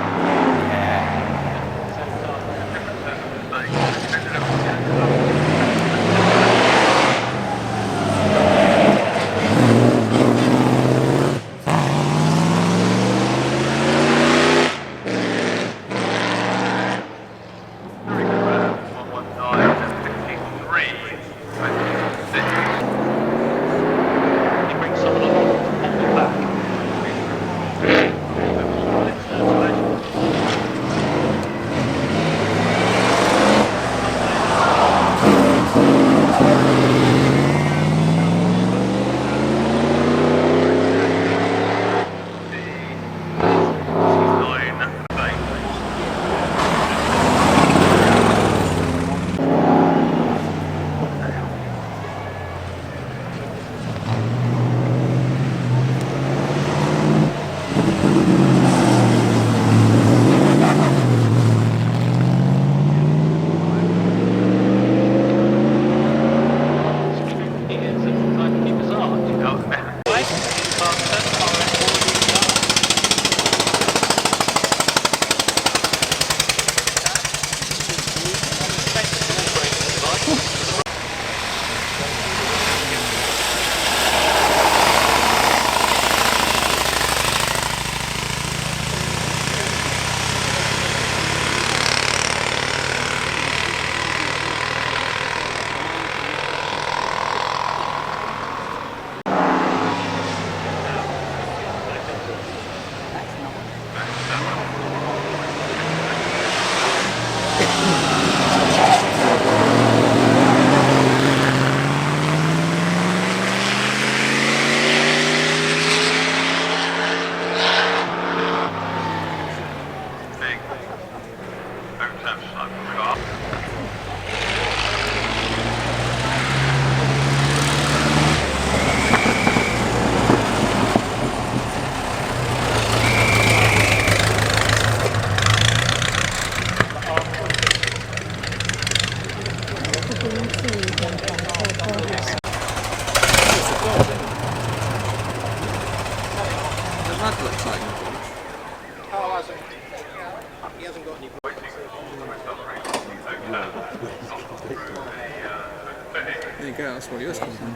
There you go, that's where yours comes from.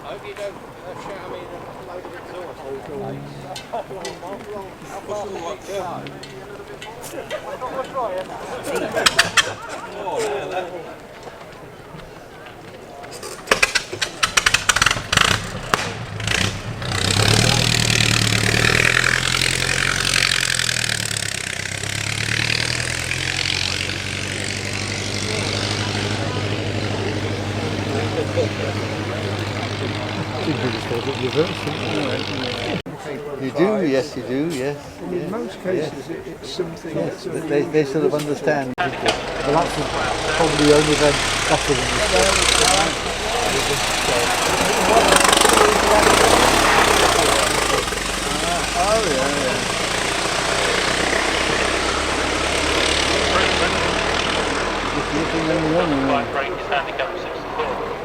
I hope you don't shout me a load of exhaust. You do, yes, you do, yes. In most cases, it's something Yes, that's they sort of understand. Well, that's probably only then better than Oh, yeah. Just looking in the other Break his handicap 64.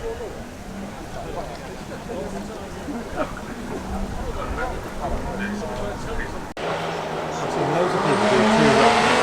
I've seen loads of people do 2 rods.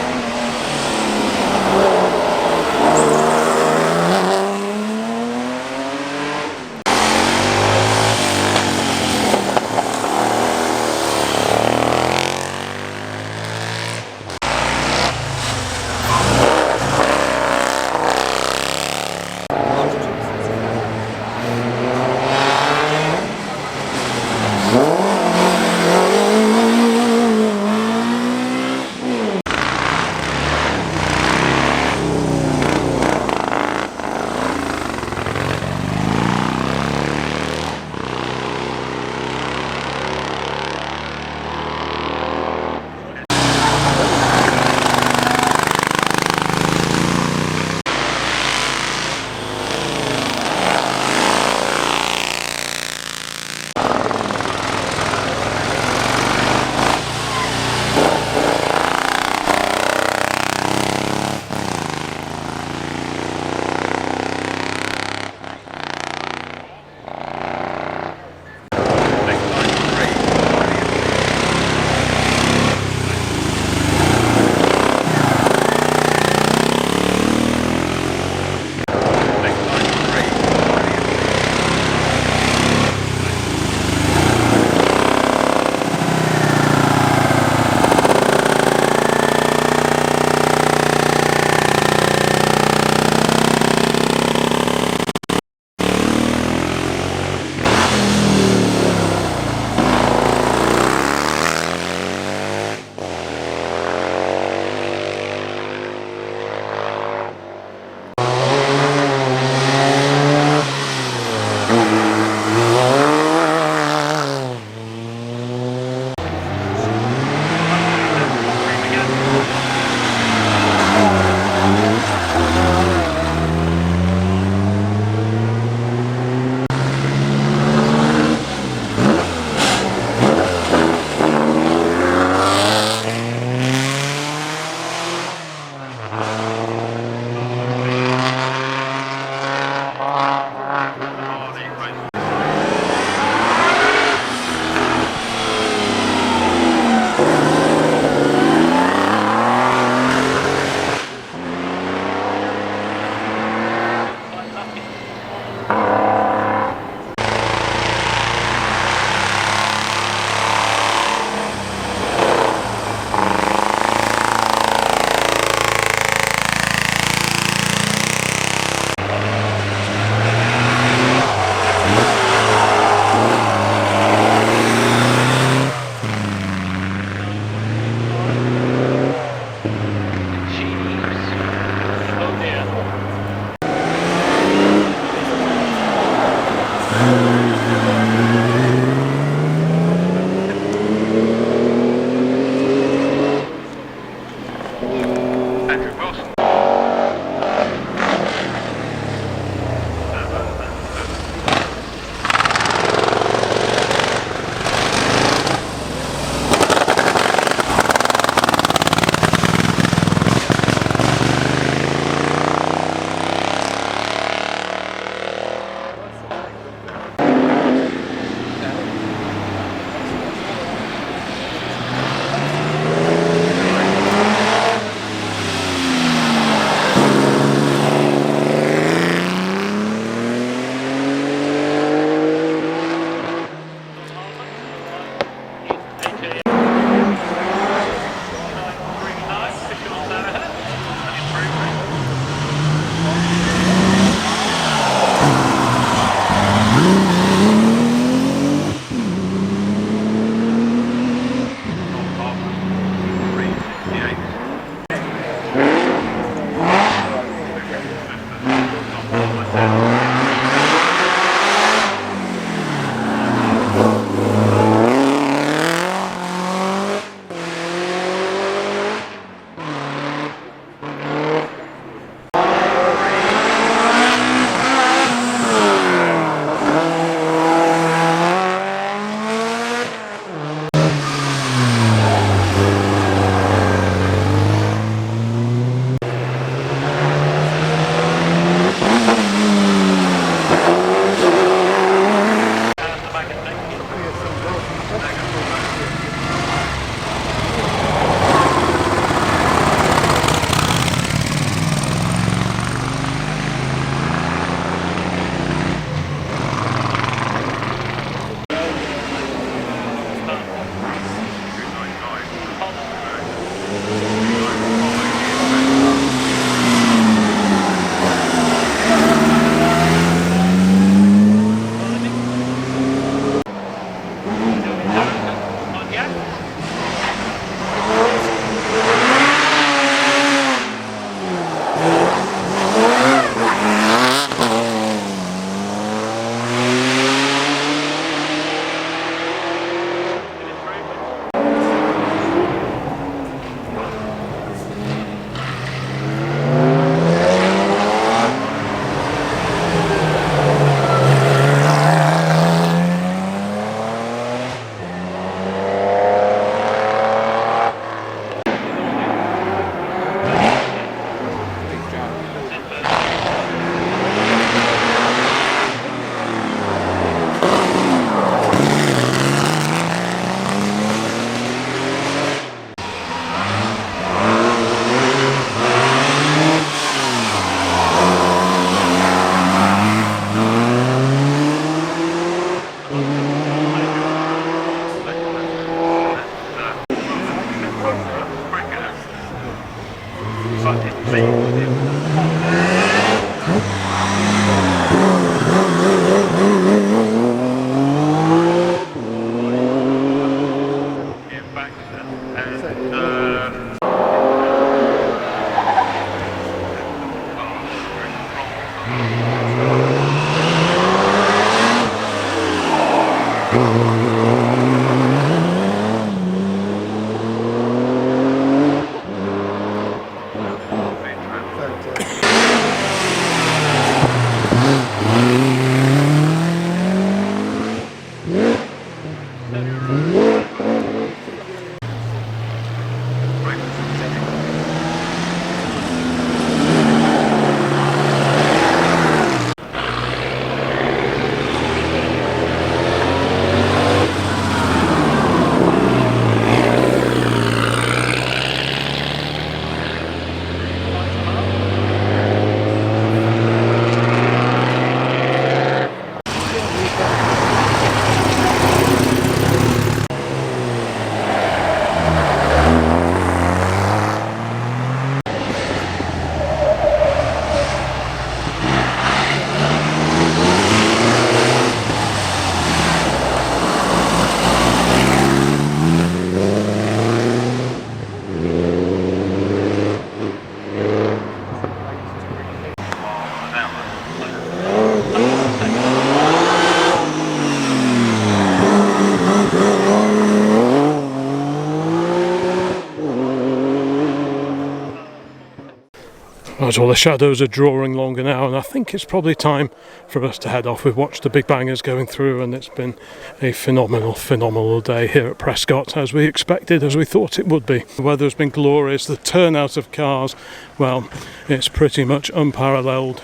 as well, the shadows are drawing longer now, and I think it's probably time for us to head off. We've watched the big bangers going through, and it's been a phenomenal day here at Prescott, as we expected, as we thought it would be. The weather has been glorious. The turnout of cars, well, it's pretty much unparalleled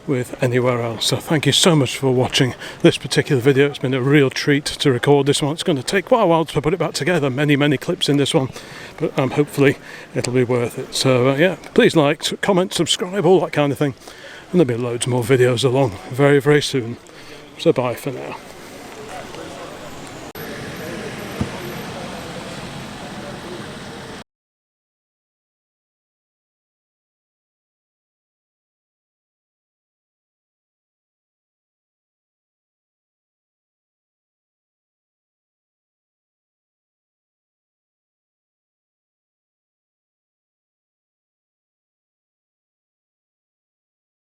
with anywhere else. So thank you so much for watching this particular video. It's been a real treat to record this one. It's going to take quite a while to put it back together, many clips in this one, but hopefully it'll be worth it. So yeah, please like, comment, subscribe, all that kind of thing, and there'll be loads more videos along very soon. So bye for now.